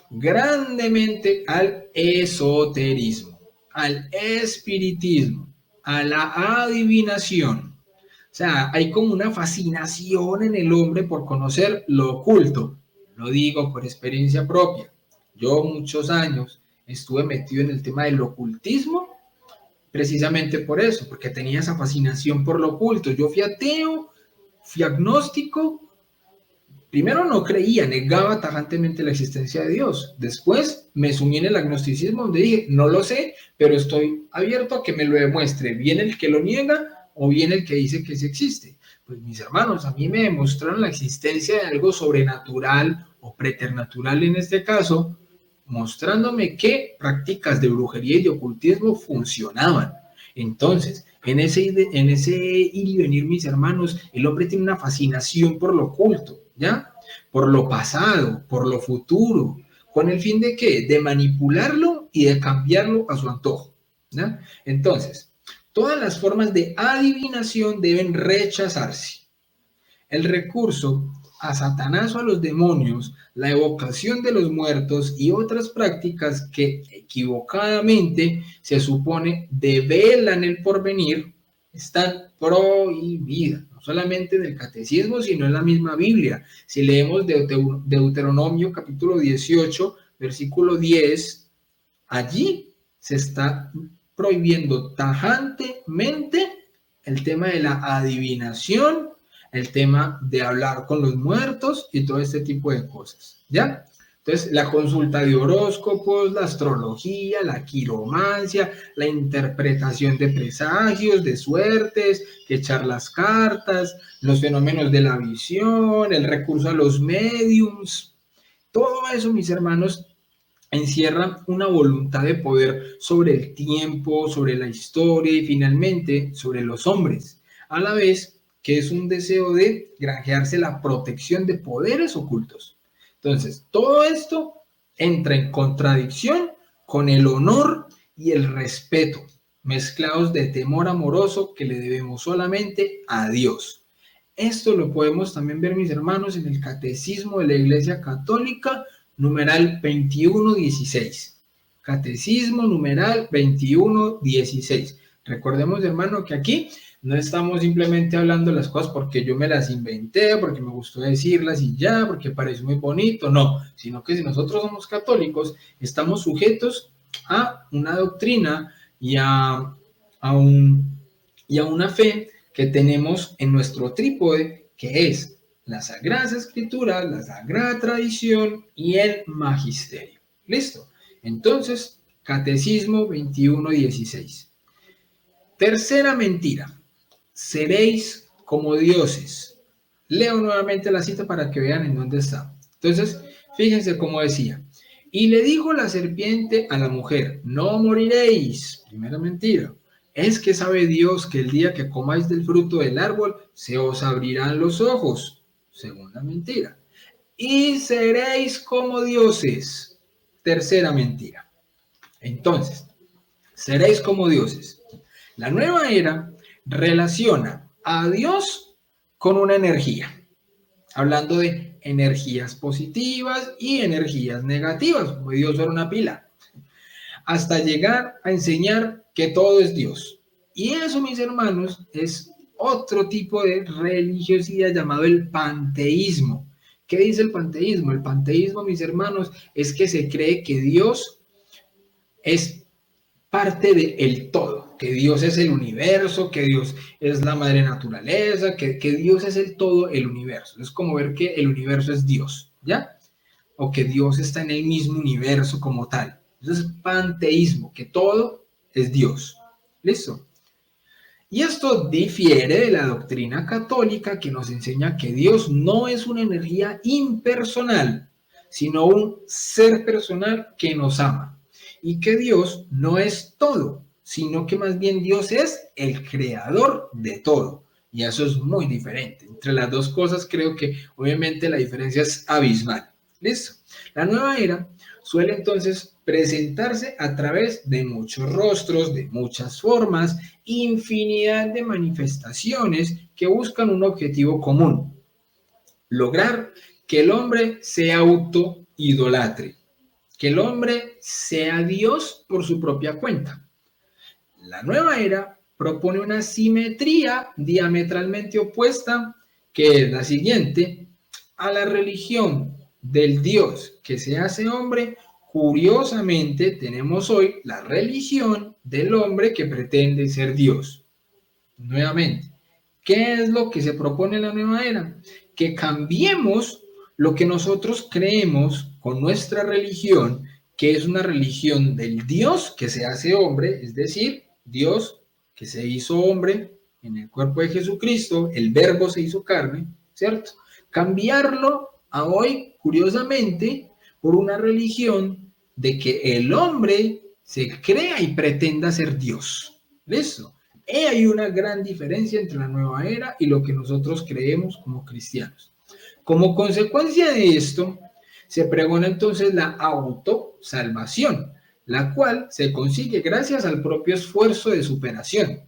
grandemente al esoterismo, al espiritismo, a la adivinación. O sea, hay como una fascinación en el hombre por conocer lo oculto. Lo digo por experiencia propia. Yo muchos años estuve metido en el tema del ocultismo, precisamente por eso, porque tenía esa fascinación por lo oculto. Yo fui ateo, fui agnóstico. Primero no creía, negaba tajantemente la existencia de Dios. Después me sumí en el agnosticismo donde dije, no lo sé, pero estoy abierto a que me lo demuestre. Bien el que lo niega o bien el que dice que sí existe. Pues mis hermanos, a mí me demostraron la existencia de algo sobrenatural o preternatural en este caso, mostrándome que prácticas de brujería y de ocultismo funcionaban. Entonces, en ese ir y venir, mis hermanos, el hombre tiene una fascinación por lo oculto, ¿ya? Por lo pasado, por lo futuro, ¿con el fin de qué? De manipularlo y de cambiarlo a su antojo, ¿ya? Entonces, todas las formas de adivinación deben rechazarse. El recurso a Satanás o a los demonios, la evocación de los muertos y otras prácticas que equivocadamente se supone develan el porvenir, están prohibidas, no solamente en el catecismo, sino en la misma Biblia. Si leemos Deuteronomio capítulo 18, versículo 10, allí se está prohibiendo tajantemente el tema de la adivinación, el tema de hablar con los muertos y todo este tipo de cosas, ¿ya? Entonces, la consulta de horóscopos, la astrología, la quiromancia, la interpretación de presagios, de suertes, que echar las cartas, los fenómenos de la visión, el recurso a los médiums, todo eso, mis hermanos, encierra una voluntad de poder sobre el tiempo, sobre la historia y finalmente sobre los hombres, a la vez que es un deseo de granjearse la protección de poderes ocultos. Entonces, todo esto entra en contradicción con el honor y el respeto, mezclados de temor amoroso que le debemos solamente a Dios. Esto lo podemos también ver, mis hermanos, en el Catecismo de la Iglesia Católica, numeral 2116. Catecismo numeral 2116. Recordemos, hermano, que aquí no estamos simplemente hablando las cosas porque yo me las inventé, porque me gustó decirlas y ya, porque parece muy bonito, no, sino que si nosotros somos católicos, estamos sujetos a una doctrina y a una fe que tenemos en nuestro trípode, que es las Sagradas Escrituras, la Sagrada Tradición y el Magisterio. ¿Listo? Entonces, Catecismo 21:16. Tercera mentira. Seréis como dioses. Leo nuevamente la cita para que vean en dónde está. Entonces, fíjense cómo decía. Y le dijo la serpiente a la mujer, no moriréis. Primera mentira. Es que sabe Dios que el día que comáis del fruto del árbol, se os abrirán los ojos. Segunda mentira. Y seréis como dioses. Tercera mentira. Entonces, seréis como dioses. La nueva era relaciona a Dios con una energía, hablando de energías positivas y energías negativas, como Dios era una pila, hasta llegar a enseñar que todo es Dios. Y eso, mis hermanos, es otro tipo de religiosidad llamado el panteísmo. ¿Qué dice el panteísmo? El panteísmo, mis hermanos, es que se cree que Dios es parte del todo, que Dios es el universo, que Dios es la madre naturaleza, que Dios es el todo, el universo. Es como ver que el universo es Dios, ¿ya? O que Dios está en el mismo universo como tal. Eso es panteísmo, que todo es Dios. ¿Listo? Y esto difiere de la doctrina católica que nos enseña que Dios no es una energía impersonal, sino un ser personal que nos ama. Y que Dios no es todo, sino que más bien Dios es el creador de todo. Y eso es muy diferente. Entre las dos cosas creo que obviamente la diferencia es abismal. ¿Listo? La nueva era suele entonces presentarse a través de muchos rostros, de muchas formas, infinidad de manifestaciones que buscan un objetivo común: lograr que el hombre se autoidolatre, que el hombre sea Dios por su propia cuenta. La nueva era propone una simetría diametralmente opuesta, que es la siguiente: a la religión del Dios que se hace hombre. Curiosamente, tenemos hoy la religión del hombre que pretende ser Dios. Nuevamente, ¿qué es lo que se propone en la nueva era? Que cambiemos lo que nosotros creemos con nuestra religión, que es una religión del Dios que se hace hombre, es decir, Dios que se hizo hombre en el cuerpo de Jesucristo, el verbo se hizo carne, ¿cierto? Cambiarlo a hoy, curiosamente, por una religión de que el hombre se crea y pretenda ser Dios. ¿Listo? Hay una gran diferencia entre la nueva era y lo que nosotros creemos como cristianos. Como consecuencia de esto, se pregona entonces la autosalvación, la cual se consigue gracias al propio esfuerzo de superación.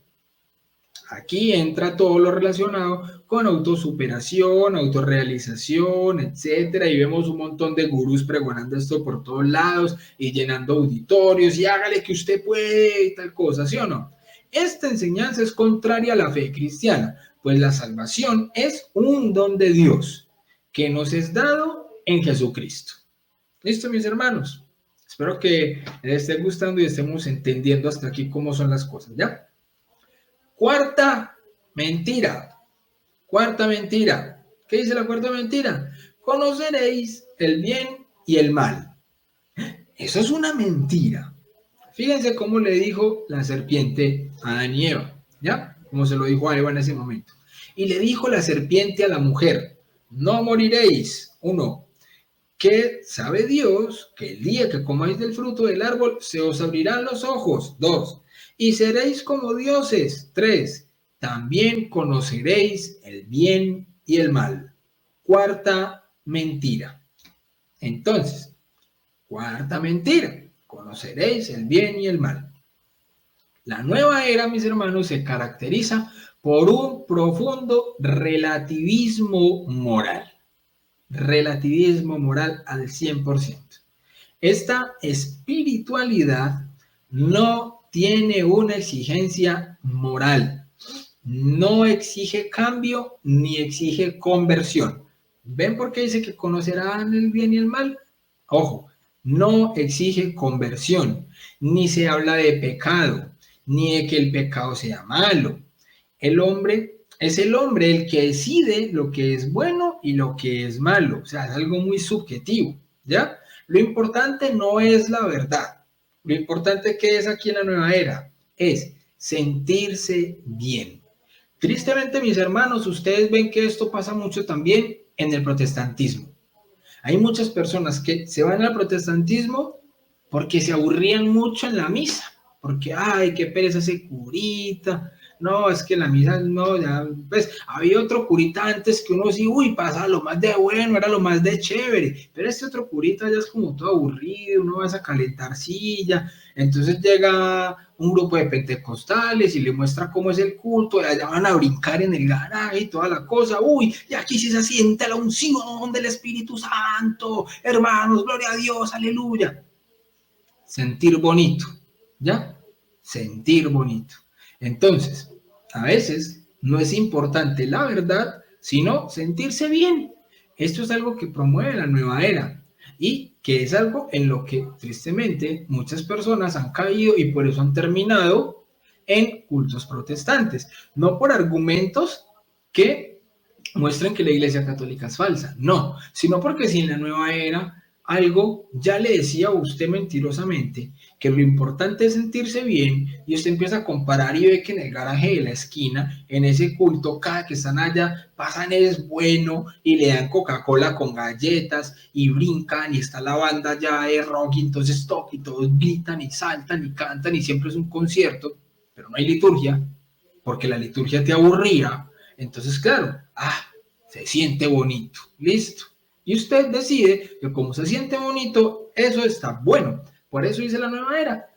Aquí entra todo lo relacionado con autosuperación, autorrealización, etcétera, y vemos un montón de gurús pregonando esto por todos lados y llenando auditorios y hágale que usted puede y tal cosa, ¿sí o no? Esta enseñanza es contraria a la fe cristiana, pues la salvación es un don de Dios que nos es dado en Jesucristo. ¿Listo, mis hermanos? Espero que les esté gustando y estemos entendiendo hasta aquí cómo son las cosas, ¿ya? Cuarta mentira. Cuarta mentira. ¿Qué dice la cuarta mentira? Conoceréis el bien y el mal. Eso es una mentira. Fíjense cómo le dijo la serpiente a Adán y Eva, ¿ya? Como se lo dijo a Eva en ese momento. Y le dijo la serpiente a la mujer, no moriréis. 1. Que sabe Dios que el día que comáis del fruto del árbol se os abrirán los ojos. 2. Y seréis como dioses. 3. También conoceréis el bien y el mal. Cuarta mentira. Entonces, cuarta mentira. Conoceréis el bien y el mal. La nueva era, mis hermanos, se caracteriza por un profundo relativismo moral. Relativismo moral al 100%. Esta espiritualidad no tiene una exigencia moral, no exige cambio ni exige conversión. ¿Ven por qué dice que conocerán el bien y el mal? Ojo, no exige conversión, ni se habla de pecado, ni de que el pecado sea malo. El hombre es el hombre el que decide lo que es bueno y lo que es malo. O sea, es algo muy subjetivo, ¿ya? Lo importante no es la verdad. Lo importante que es aquí en la nueva era es sentirse bien. Tristemente, mis hermanos, ustedes ven que esto pasa mucho también en el protestantismo. Hay muchas personas que se van al protestantismo porque se aburrían mucho en la misa, porque, ay, qué pereza ese curita, no, es que la misa, no, ya, pues, había otro curita antes que uno sí, uy, pasaba lo más de bueno, era lo más de chévere, pero este otro curita ya es como todo aburrido, uno va a calentar silla, entonces llega un grupo de pentecostales y le muestra cómo es el culto, y allá van a brincar en el garaje y toda la cosa, uy, y aquí sí se siente la unción del Espíritu Santo, hermanos, gloria a Dios, aleluya. Sentir bonito, ¿ya? Sentir bonito. Entonces, a veces no es importante la verdad, sino sentirse bien. Esto es algo que promueve la nueva era y que es algo en lo que tristemente muchas personas han caído y por eso han terminado en cultos protestantes, no por argumentos que muestren que la Iglesia Católica es falsa, no, sino porque si en la nueva era algo ya le decía a usted mentirosamente que lo importante es sentirse bien y usted empieza a comparar y ve que en el garaje de la esquina, en ese culto, cada que están allá, pasan es bueno y le dan Coca-Cola con galletas y brincan y está la banda ya de rock y entonces toca y todos gritan y saltan y cantan y siempre es un concierto, pero no hay liturgia porque la liturgia te aburría. Entonces, claro, se siente bonito, listo. Y usted decide que como se siente bonito, eso está bueno. Por eso dice la nueva era,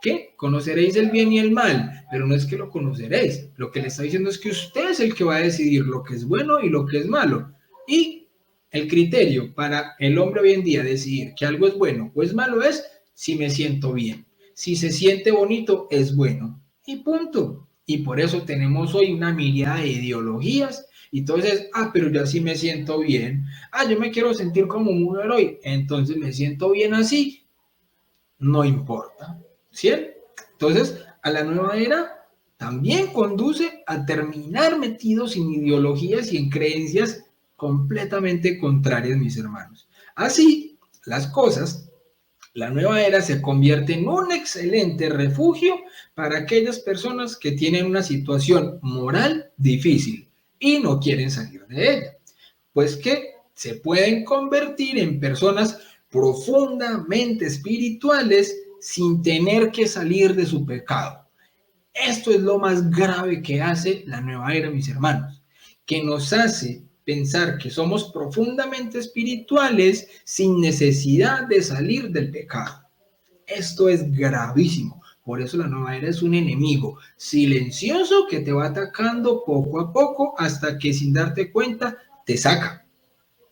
que conoceréis el bien y el mal, pero no es que lo conoceréis. Lo que le está diciendo es que usted es el que va a decidir lo que es bueno y lo que es malo. Y el criterio para el hombre hoy en día decidir que algo es bueno o es malo es si me siento bien. Si se siente bonito, es bueno. Y punto. Y por eso tenemos hoy una mirada de ideologías. Y entonces, pero yo así me siento bien. Yo me quiero sentir como un héroe. Entonces me siento bien así. No importa. ¿Cierto? Entonces, a la nueva era también conduce a terminar metidos en ideologías y en creencias completamente contrarias, mis hermanos. Así, las cosas, la nueva era se convierte en un excelente refugio para aquellas personas que tienen una situación moral difícil y no quieren salir de ella, pues que se pueden convertir en personas profundamente espirituales sin tener que salir de su pecado. Esto es lo más grave que hace la nueva era, mis hermanos, que nos hace pensar que somos profundamente espirituales sin necesidad de salir del pecado. Esto es gravísimo, Por eso la nueva era es un enemigo silencioso que te va atacando poco a poco hasta que sin darte cuenta te saca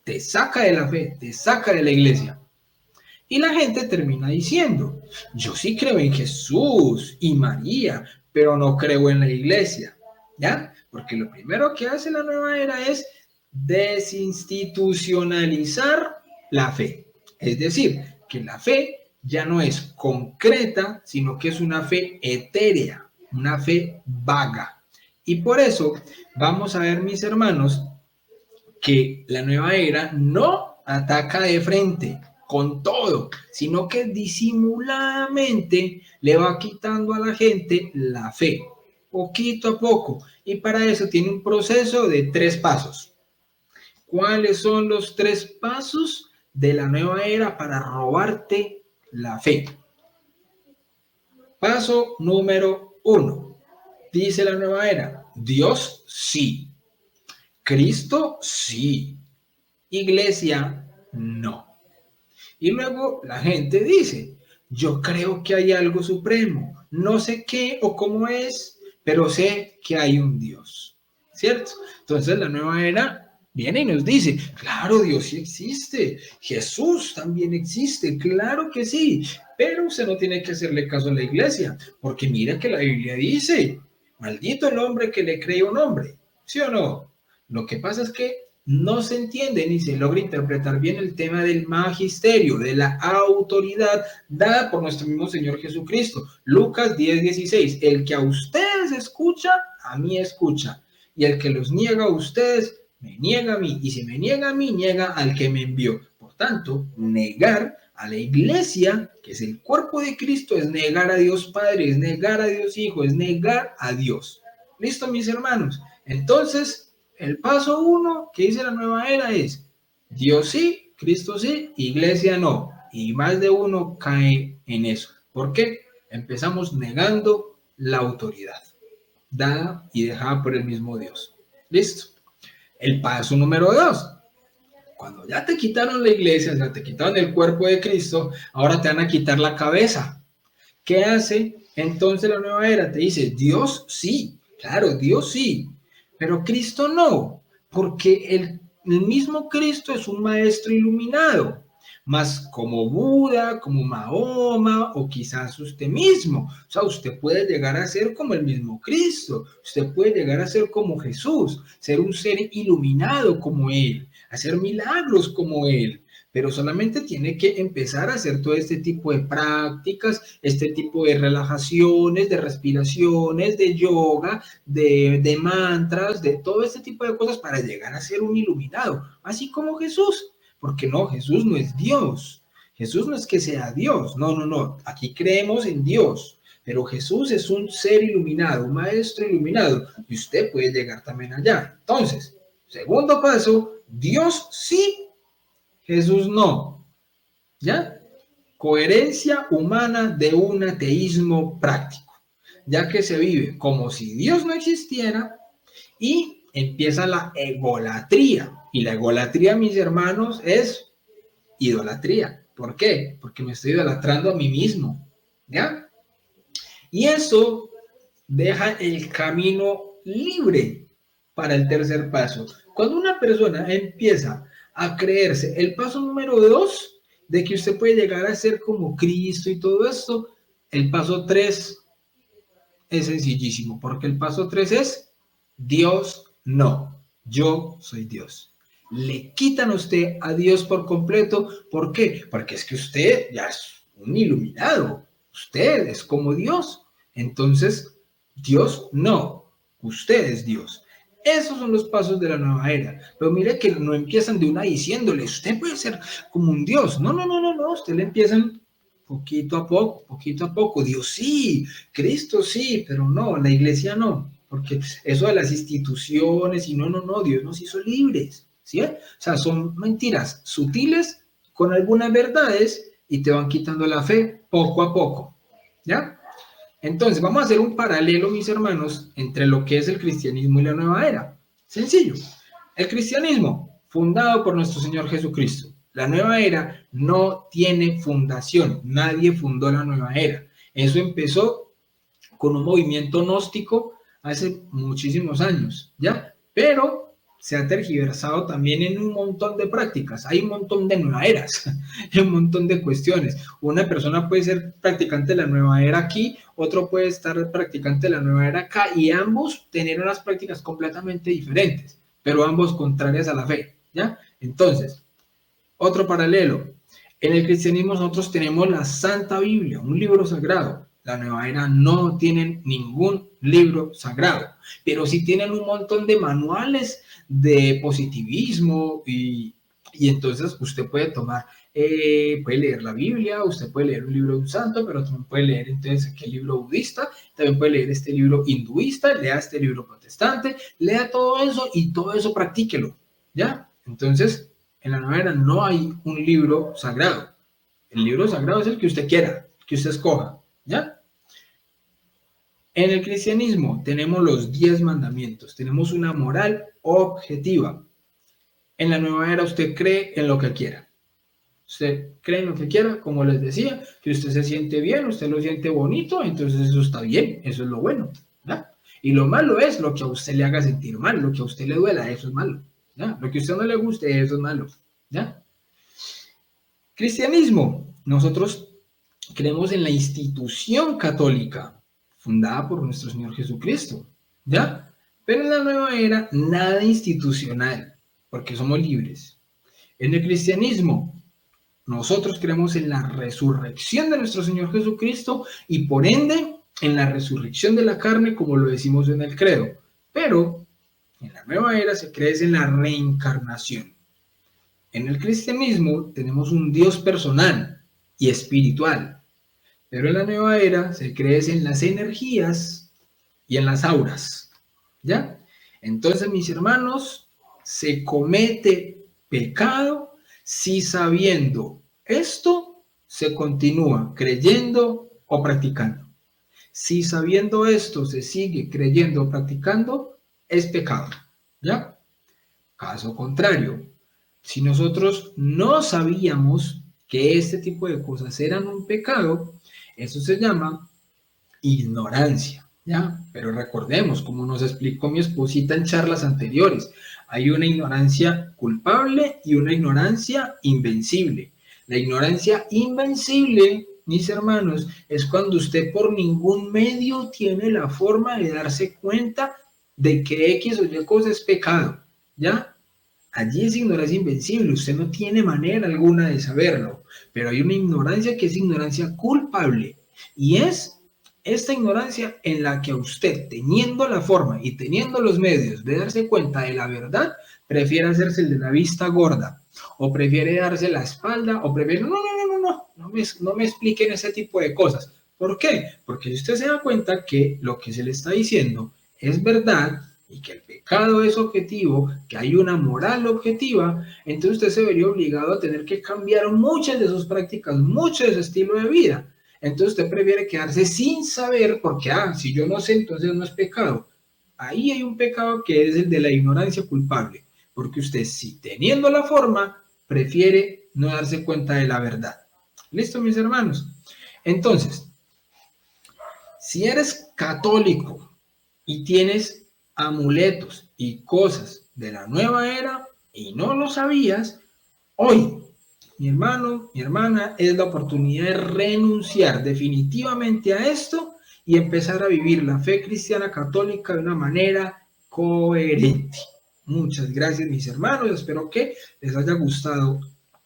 de la fe, te saca de la iglesia. Y la gente termina diciendo, yo sí creo en Jesús y María, pero no creo en la iglesia, ¿ya? Porque lo primero que hace la nueva era es desinstitucionalizar la fe. Es decir, que la fe ya no es concreta, sino que es una fe etérea, una fe vaga. Y por eso vamos a ver, mis hermanos, que la nueva era no ataca de frente con todo, sino que disimuladamente le va quitando a la gente la fe, poquito a poco. Y para eso tiene un proceso de 3 pasos. ¿Cuáles son los 3 pasos de la nueva era para robarte la fe? Paso número 1. Dice la nueva era, Dios sí. Cristo sí. Iglesia no. Y luego la gente dice, yo creo que hay algo supremo. No sé qué o cómo es, pero sé que hay un Dios. ¿Cierto? Entonces la nueva era viene y nos dice, claro, Dios sí existe. Jesús también existe. Claro que sí. Pero usted no tiene que hacerle caso a la iglesia. Porque mira que la Biblia dice, maldito el hombre que le cree a un hombre. ¿Sí o no? Lo que pasa es que no se entiende ni se logra interpretar bien el tema del magisterio, de la autoridad dada por nuestro mismo Señor Jesucristo. Lucas 10:16, el que a ustedes escucha, a mí escucha, y el que los niega a ustedes, me niega a mí, y si me niega a mí, niega al que me envió. Por tanto, negar a la iglesia, que es el cuerpo de Cristo, es negar a Dios Padre, es negar a Dios Hijo, es negar a Dios. ¿Listo, mis hermanos? Entonces, el paso 1 que dice la nueva era es Dios sí, Cristo sí, iglesia no. Y más de uno cae en eso. ¿Por qué? Empezamos negando la autoridad dada y dejada por el mismo Dios. ¿Listo? El paso número 2. Cuando ya te quitaron la iglesia, ya te quitaron el cuerpo de Cristo, ahora te van a quitar la cabeza. ¿Qué hace? Entonces la nueva era te dice, Dios sí, claro, Dios sí, pero Cristo no, porque el mismo Cristo es un maestro iluminado, más como Buda, como Mahoma o quizás usted mismo. O sea, usted puede llegar a ser como el mismo Cristo, usted puede llegar a ser como Jesús, ser un ser iluminado como Él, hacer milagros como Él. Pero solamente tiene que empezar a hacer todo este tipo de prácticas, este tipo de relajaciones, de respiraciones, de yoga, de mantras, de todo este tipo de cosas para llegar a ser un iluminado, así como Jesús. Porque no, Jesús no es Dios. Jesús no es que sea Dios. No, no, no. Aquí creemos en Dios. Pero Jesús es un ser iluminado, un maestro iluminado. Y usted puede llegar también allá. Entonces, segundo paso, Dios sí, Jesús no. ¿Ya? Coherencia humana de un ateísmo práctico, ya que se vive como si Dios no existiera y empieza la egolatría. Y la egolatría, mis hermanos, es idolatría. ¿Por qué? Porque me estoy idolatrando a mí mismo. ¿Ya? Y eso deja el camino libre para el tercer paso. Cuando una persona empieza a creerse el paso número 2 de que usted puede llegar a ser como Cristo y todo esto, el paso 3 es sencillísimo, porque el paso 3 es Dios no, yo soy Dios. Le quitan a usted a Dios por completo. ¿Por qué? Porque es que usted ya es un iluminado, usted es como Dios. Entonces, Dios no, usted es Dios. Esos son los pasos de la nueva era. Pero mire que no empiezan de una diciéndole, usted puede ser como un Dios. No, no, no, no, no. Usted le empiezan poquito a poco, poquito a poco. Dios sí, Cristo sí, pero no, la iglesia no. Porque eso de las instituciones y no, no, no, Dios nos hizo libres. ¿Sí? O sea, son mentiras sutiles con algunas verdades y te van quitando la fe poco a poco. ¿Ya? Entonces, vamos a hacer un paralelo, mis hermanos, entre lo que es el cristianismo y la nueva era. Sencillo. El cristianismo, fundado por nuestro Señor Jesucristo. La nueva era no tiene fundación. Nadie fundó la nueva era. Eso empezó con un movimiento gnóstico hace muchísimos años, ¿ya? Pero se ha tergiversado también en un montón de prácticas, hay un montón de nuevas eras, hay un montón de cuestiones. Una persona puede ser practicante de la nueva era aquí, otro puede estar practicante de la nueva era acá, y ambos tener unas prácticas completamente diferentes, pero ambos contrarias a la fe, ¿ya? Entonces, otro paralelo. En el cristianismo nosotros tenemos la Santa Biblia, un libro sagrado. La nueva era no tienen ningún libro sagrado, pero sí tienen un montón de manuales de positivismo y entonces usted puede tomar, puede leer la Biblia, usted puede leer un libro de un santo, pero también puede leer entonces aquel libro budista, también puede leer este libro hinduista, lea este libro protestante, lea todo eso y todo eso practíquelo, ¿ya? Entonces, en la nueva era no hay un libro sagrado. El libro sagrado es el que usted quiera, que usted escoja, ¿ya? En el cristianismo tenemos los 10 mandamientos, tenemos una moral objetiva. En la nueva era usted cree en lo que quiera. Usted cree en lo que quiera, como les decía, que usted se siente bien, usted lo siente bonito, entonces eso está bien, eso es lo bueno, ¿ya? Y lo malo es lo que a usted le haga sentir mal, lo que a usted le duela, eso es malo, ¿ya? Lo que a usted no le guste, eso es malo, ¿ya? Cristianismo. Nosotros creemos en la institución católica, fundada por nuestro Señor Jesucristo, ¿ya? Pero en la nueva era, nada institucional, porque somos libres. En el cristianismo, nosotros creemos en la resurrección de nuestro Señor Jesucristo y por ende en la resurrección de la carne, como lo decimos en el credo. Pero en la nueva era se cree en la reencarnación. En el cristianismo tenemos un Dios personal y espiritual, pero en la nueva era se cree en las energías y en las auras, ¿ya? Entonces, mis hermanos, se comete pecado si sabiendo esto se continúa creyendo o practicando. Si sabiendo esto se sigue creyendo o practicando, es pecado, ¿ya? Caso contrario, si nosotros no sabíamos que este tipo de cosas eran un pecado, eso se llama ignorancia, ¿ya? Pero recordemos, como nos explicó mi esposita en charlas anteriores, hay una ignorancia culpable y una ignorancia invencible. La ignorancia invencible, mis hermanos, es cuando usted por ningún medio tiene la forma de darse cuenta de que X o Y cosa es pecado, ¿ya? Allí es ignorancia invencible, usted no tiene manera alguna de saberlo, pero hay una ignorancia que es ignorancia culpable y es esta ignorancia en la que usted, teniendo la forma y teniendo los medios de darse cuenta de la verdad, prefiere hacerse el de la vista gorda o prefiere darse la espalda o prefiere, no me expliquen ese tipo de cosas. ¿Por qué? Porque si usted se da cuenta que lo que se le está diciendo es verdad, y que el pecado es objetivo, que hay una moral objetiva, entonces usted se vería obligado a tener que cambiar muchas de sus prácticas, mucho de su estilo de vida. Entonces usted prefiere quedarse sin saber, porque, si yo no sé, entonces no es pecado. Ahí hay un pecado que es el de la ignorancia culpable, porque usted, si teniendo la forma, prefiere no darse cuenta de la verdad. ¿Listo, mis hermanos? Entonces, si eres católico y tienes amuletos y cosas de la nueva era y no lo sabías, hoy, mi hermano, mi hermana, es la oportunidad de renunciar definitivamente a esto y empezar a vivir la fe cristiana católica de una manera coherente. Muchas gracias, mis hermanos. Espero que les haya gustado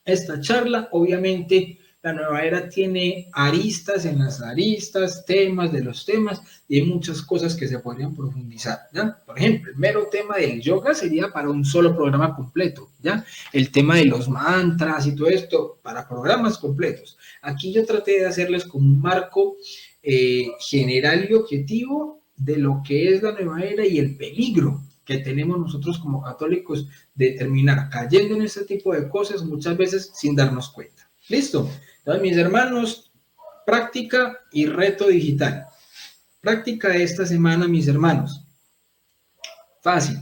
esta charla. Obviamente, la nueva era tiene aristas en las aristas, temas de los temas, y hay muchas cosas que se podrían profundizar, ¿ya? Por ejemplo, el mero tema del yoga sería para un solo programa completo, ¿ya? El tema de los mantras y todo esto para programas completos. Aquí yo traté de hacerles como un marco general y objetivo de lo que es la nueva era y el peligro que tenemos nosotros como católicos de terminar cayendo en este tipo de cosas muchas veces sin darnos cuenta. ¿Listo? Entonces, mis hermanos, práctica y reto digital. Práctica de esta semana, mis hermanos. Fácil.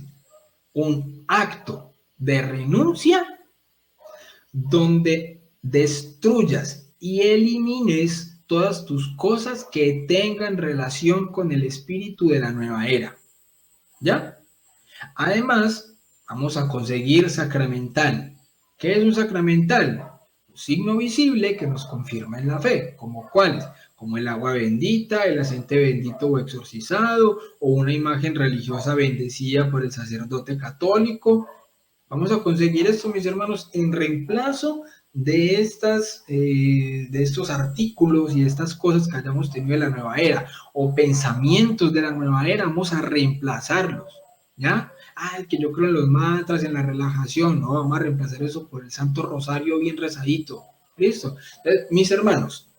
Un acto de renuncia donde destruyas y elimines todas tus cosas que tengan relación con el espíritu de la nueva era. ¿Ya? Además, vamos a conseguir sacramental. ¿Qué es un sacramental? Un signo visible que nos confirma en la fe. ¿Como cuáles? Como el agua bendita, el aceite bendito o exorcizado, o una imagen religiosa bendecida por el sacerdote católico. Vamos a conseguir esto, mis hermanos, en reemplazo de estos artículos y estas cosas que hayamos tenido en la nueva era, o pensamientos de la nueva era, vamos a reemplazarlos, ¿ya? Que yo creo en los mantras, en la relajación, no, vamos a reemplazar eso por el Santo Rosario bien rezadito, ¿listo? Entonces, mis hermanos,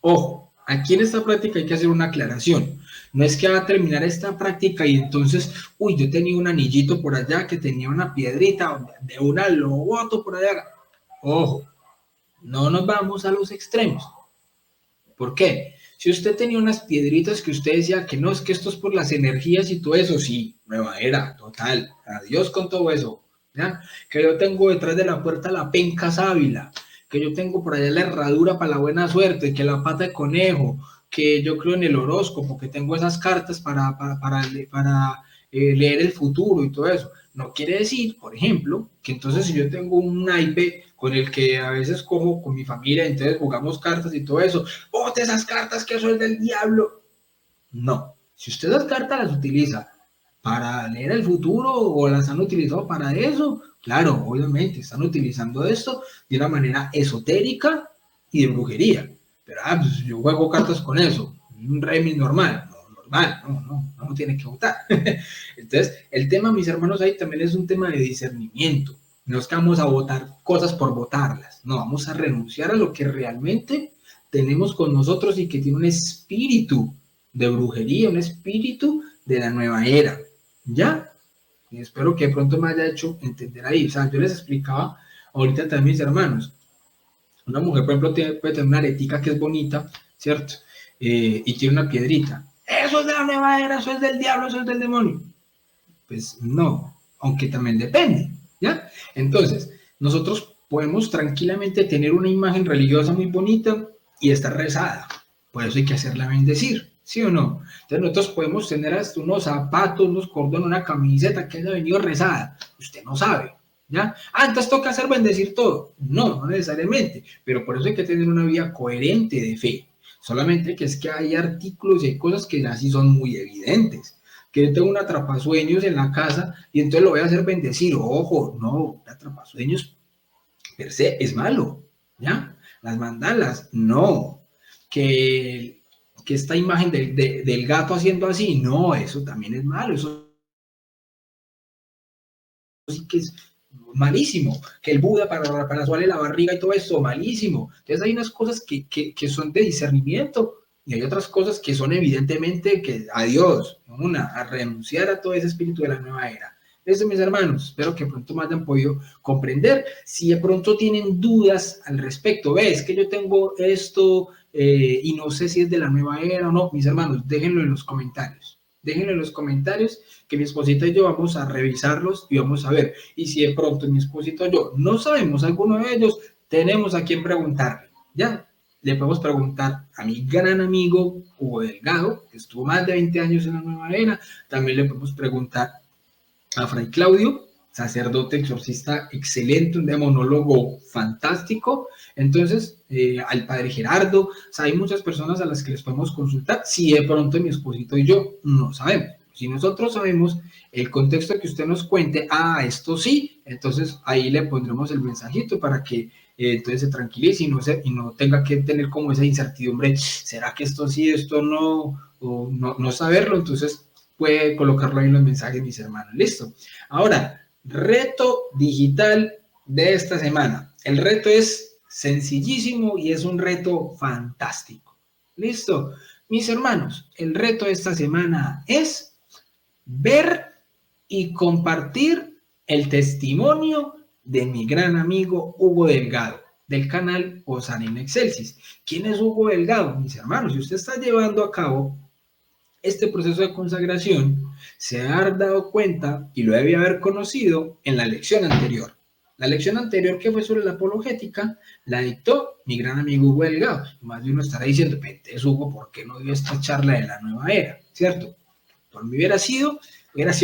ojo, aquí en esta práctica hay que hacer una aclaración. No es que va a terminar esta práctica y entonces, yo tenía un anillito por allá que tenía una piedrita, de una lo boto por allá. Ojo, no nos vamos a los extremos. ¿Por qué? Si usted tenía unas piedritas que usted decía que no, es que esto es por las energías y todo eso, sí, nueva era, total, adiós con todo eso, ¿ya? Que yo tengo detrás de la puerta la penca sábila, que yo tengo por allá la herradura para la buena suerte, que la pata de conejo, que yo creo en el horóscopo, que tengo esas cartas para leer el futuro y todo eso. No quiere decir, por ejemplo, que entonces si yo tengo un naipe con el que a veces cojo con mi familia, entonces jugamos cartas y todo eso, bote esas cartas que eso es del diablo. No, si usted esas cartas las utiliza para leer el futuro o las han utilizado para eso, claro, obviamente están utilizando esto de una manera esotérica y de brujería. Pero pues yo juego cartas con eso, un régimen normal, no tiene que votar. Entonces, el tema, mis hermanos, ahí también es un tema de discernimiento. No es que vamos a votar cosas por votarlas, no, vamos a renunciar a lo que realmente tenemos con nosotros y que tiene un espíritu de brujería, un espíritu de la nueva era, ¿ya? Y espero que de pronto me haya hecho entender ahí. O sea, yo les explicaba ahorita también, mis hermanos, una mujer, por ejemplo, puede tener una aretica que es bonita, ¿cierto? Y tiene una piedrita. Eso es de la nueva era, eso es del diablo, eso es del demonio. Pues no, aunque también depende, ¿ya? Entonces, nosotros podemos tranquilamente tener una imagen religiosa muy bonita y estar rezada. Por eso hay que hacerla bendecir, ¿sí o no? Entonces, nosotros podemos tener hasta unos zapatos, unos cordones, una camiseta que haya venido rezada. Usted no sabe, ¿ya? Entonces toca hacer bendecir todo. No, no necesariamente, pero por eso hay que tener una vida coherente de fe. Solamente que es que hay artículos y hay cosas que así son muy evidentes. Que yo tengo un atrapasueños en la casa y entonces lo voy a hacer bendecir. Ojo, no, el atrapasueños per se es malo, ¿ya? Las mandalas, no. Que esta imagen del gato haciendo así, no, eso también es malo, eso sí que es malísimo, que el Buda para suarle la barriga y todo eso, malísimo. Entonces hay unas cosas que son de discernimiento y hay otras cosas que son evidentemente que adiós, a renunciar a todo ese espíritu de la nueva era. Eso, mis hermanos, espero que pronto me hayan podido comprender. Si de pronto tienen dudas al respecto, ves que yo tengo esto y no sé si es de la nueva era o no, mis hermanos, déjenlo en los comentarios. Déjenlo en los comentarios que mi esposita y yo vamos a revisarlos y vamos a ver. Y si de pronto mi esposito y yo no sabemos alguno de ellos, tenemos a quien preguntarle, ¿ya? Le podemos preguntar a mi gran amigo Hugo Delgado, que estuvo más de 20 años en la nueva era. También le podemos preguntar a Fray Claudio, sacerdote exorcista excelente, un demonólogo fantástico. Entonces, al padre Gerardo, o sea, hay muchas personas a las que les podemos consultar si de pronto mi esposito y yo no sabemos. Si nosotros sabemos el contexto que usted nos cuente, esto sí, entonces ahí le pondremos el mensajito para que entonces se tranquilice y no tenga que tener como esa incertidumbre, ¿será que esto sí, esto no, o no saberlo? Entonces puede colocarlo ahí en los mensajes, mis hermanos. Listo. Ahora, reto digital de esta semana. El reto es sencillísimo y es un reto fantástico. Listo. Mis hermanos, el reto de esta semana es ver y compartir el testimonio de mi gran amigo Hugo Delgado, del canal Osana in Excelsis. ¿Quién es Hugo Delgado? Mis hermanos, si usted está llevando a cabo este proceso de consagración, se ha dado cuenta y lo debe haber conocido en la lección anterior. La lección anterior, que fue sobre la apologética, la dictó mi gran amigo Hugo Delgado. Más de uno estará diciendo, es Hugo, ¿por qué no dio esta charla de la nueva era? ¿Cierto? Por mí hubiera sido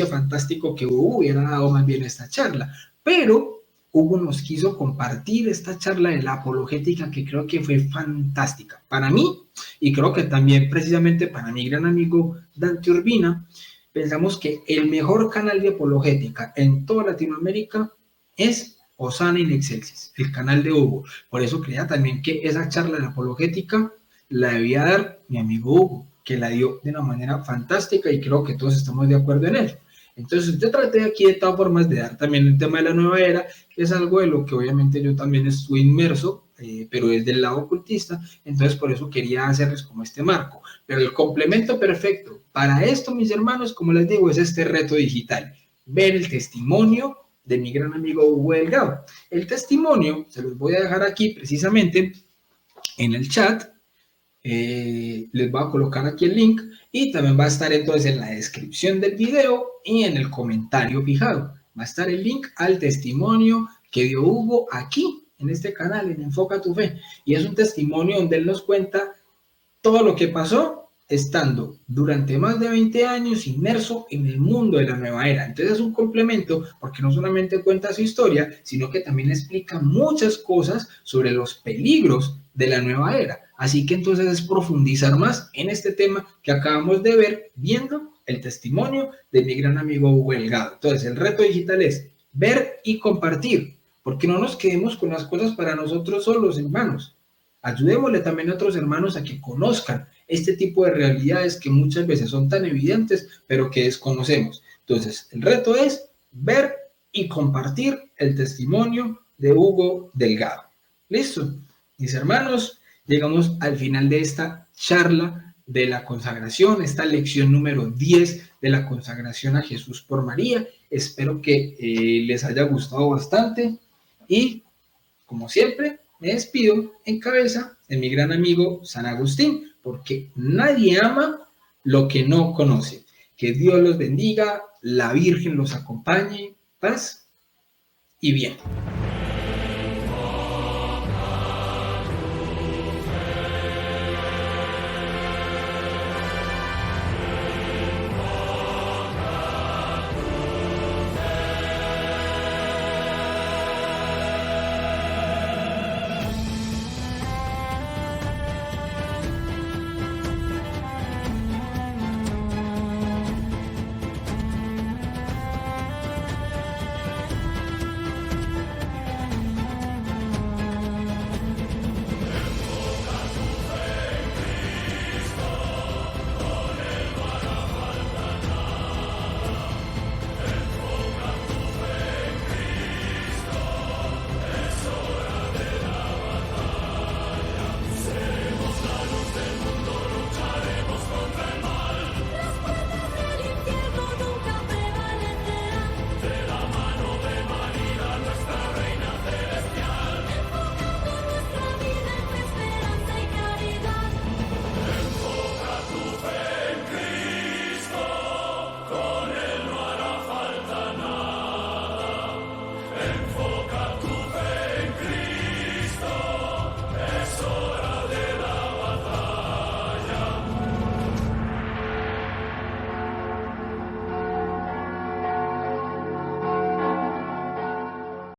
fantástico que Hugo hubiera dado más bien esta charla, pero Hugo nos quiso compartir esta charla de la apologética que creo que fue fantástica para mí y creo que también precisamente para mi gran amigo Dante Urbina. Pensamos que el mejor canal de apologética en toda Latinoamérica es Osana in Excelsis, el canal de Hugo. Por eso creía también que esa charla de apologética la debía dar mi amigo Hugo, que la dio de una manera fantástica y creo que todos estamos de acuerdo en ello. Entonces yo traté aquí de todas formas de dar también el tema de la nueva era, que es algo de lo que obviamente yo también estuve inmerso, pero es del lado ocultista, entonces por eso quería hacerles como este marco. Pero el complemento perfecto para esto, mis hermanos, como les digo, es este reto digital, ver el testimonio de mi gran amigo Hugo Delgado. El testimonio se los voy a dejar aquí precisamente en el chat. Les voy a colocar aquí el link y también va a estar entonces en la descripción del video y en el comentario fijado. Va a estar el link al testimonio que dio Hugo aquí en este canal, en Enfoca tu Fe. Y es un testimonio donde él nos cuenta todo lo que pasó estando durante más de 20 años inmerso en el mundo de la nueva era. Entonces es un complemento porque no solamente cuenta su historia, sino que también explica muchas cosas sobre los peligros de la nueva era. Así que entonces es profundizar más en este tema que acabamos de ver viendo el testimonio de mi gran amigo Hugo Delgado. Entonces el reto digital es ver y compartir, porque no nos quedemos con las cosas para nosotros solos, hermanos. Ayudémosle también a otros hermanos a que conozcan este tipo de realidades que muchas veces son tan evidentes, pero que desconocemos. Entonces, el reto es ver y compartir el testimonio de Hugo Delgado. ¿Listo? Mis hermanos, llegamos al final de esta charla de la consagración, esta lección número 10 de la consagración a Jesús por María. Espero que les haya gustado bastante y, como siempre, me despido en cabeza de mi gran amigo San Agustín, porque nadie ama lo que no conoce. Que Dios los bendiga, la Virgen los acompañe, paz y bien.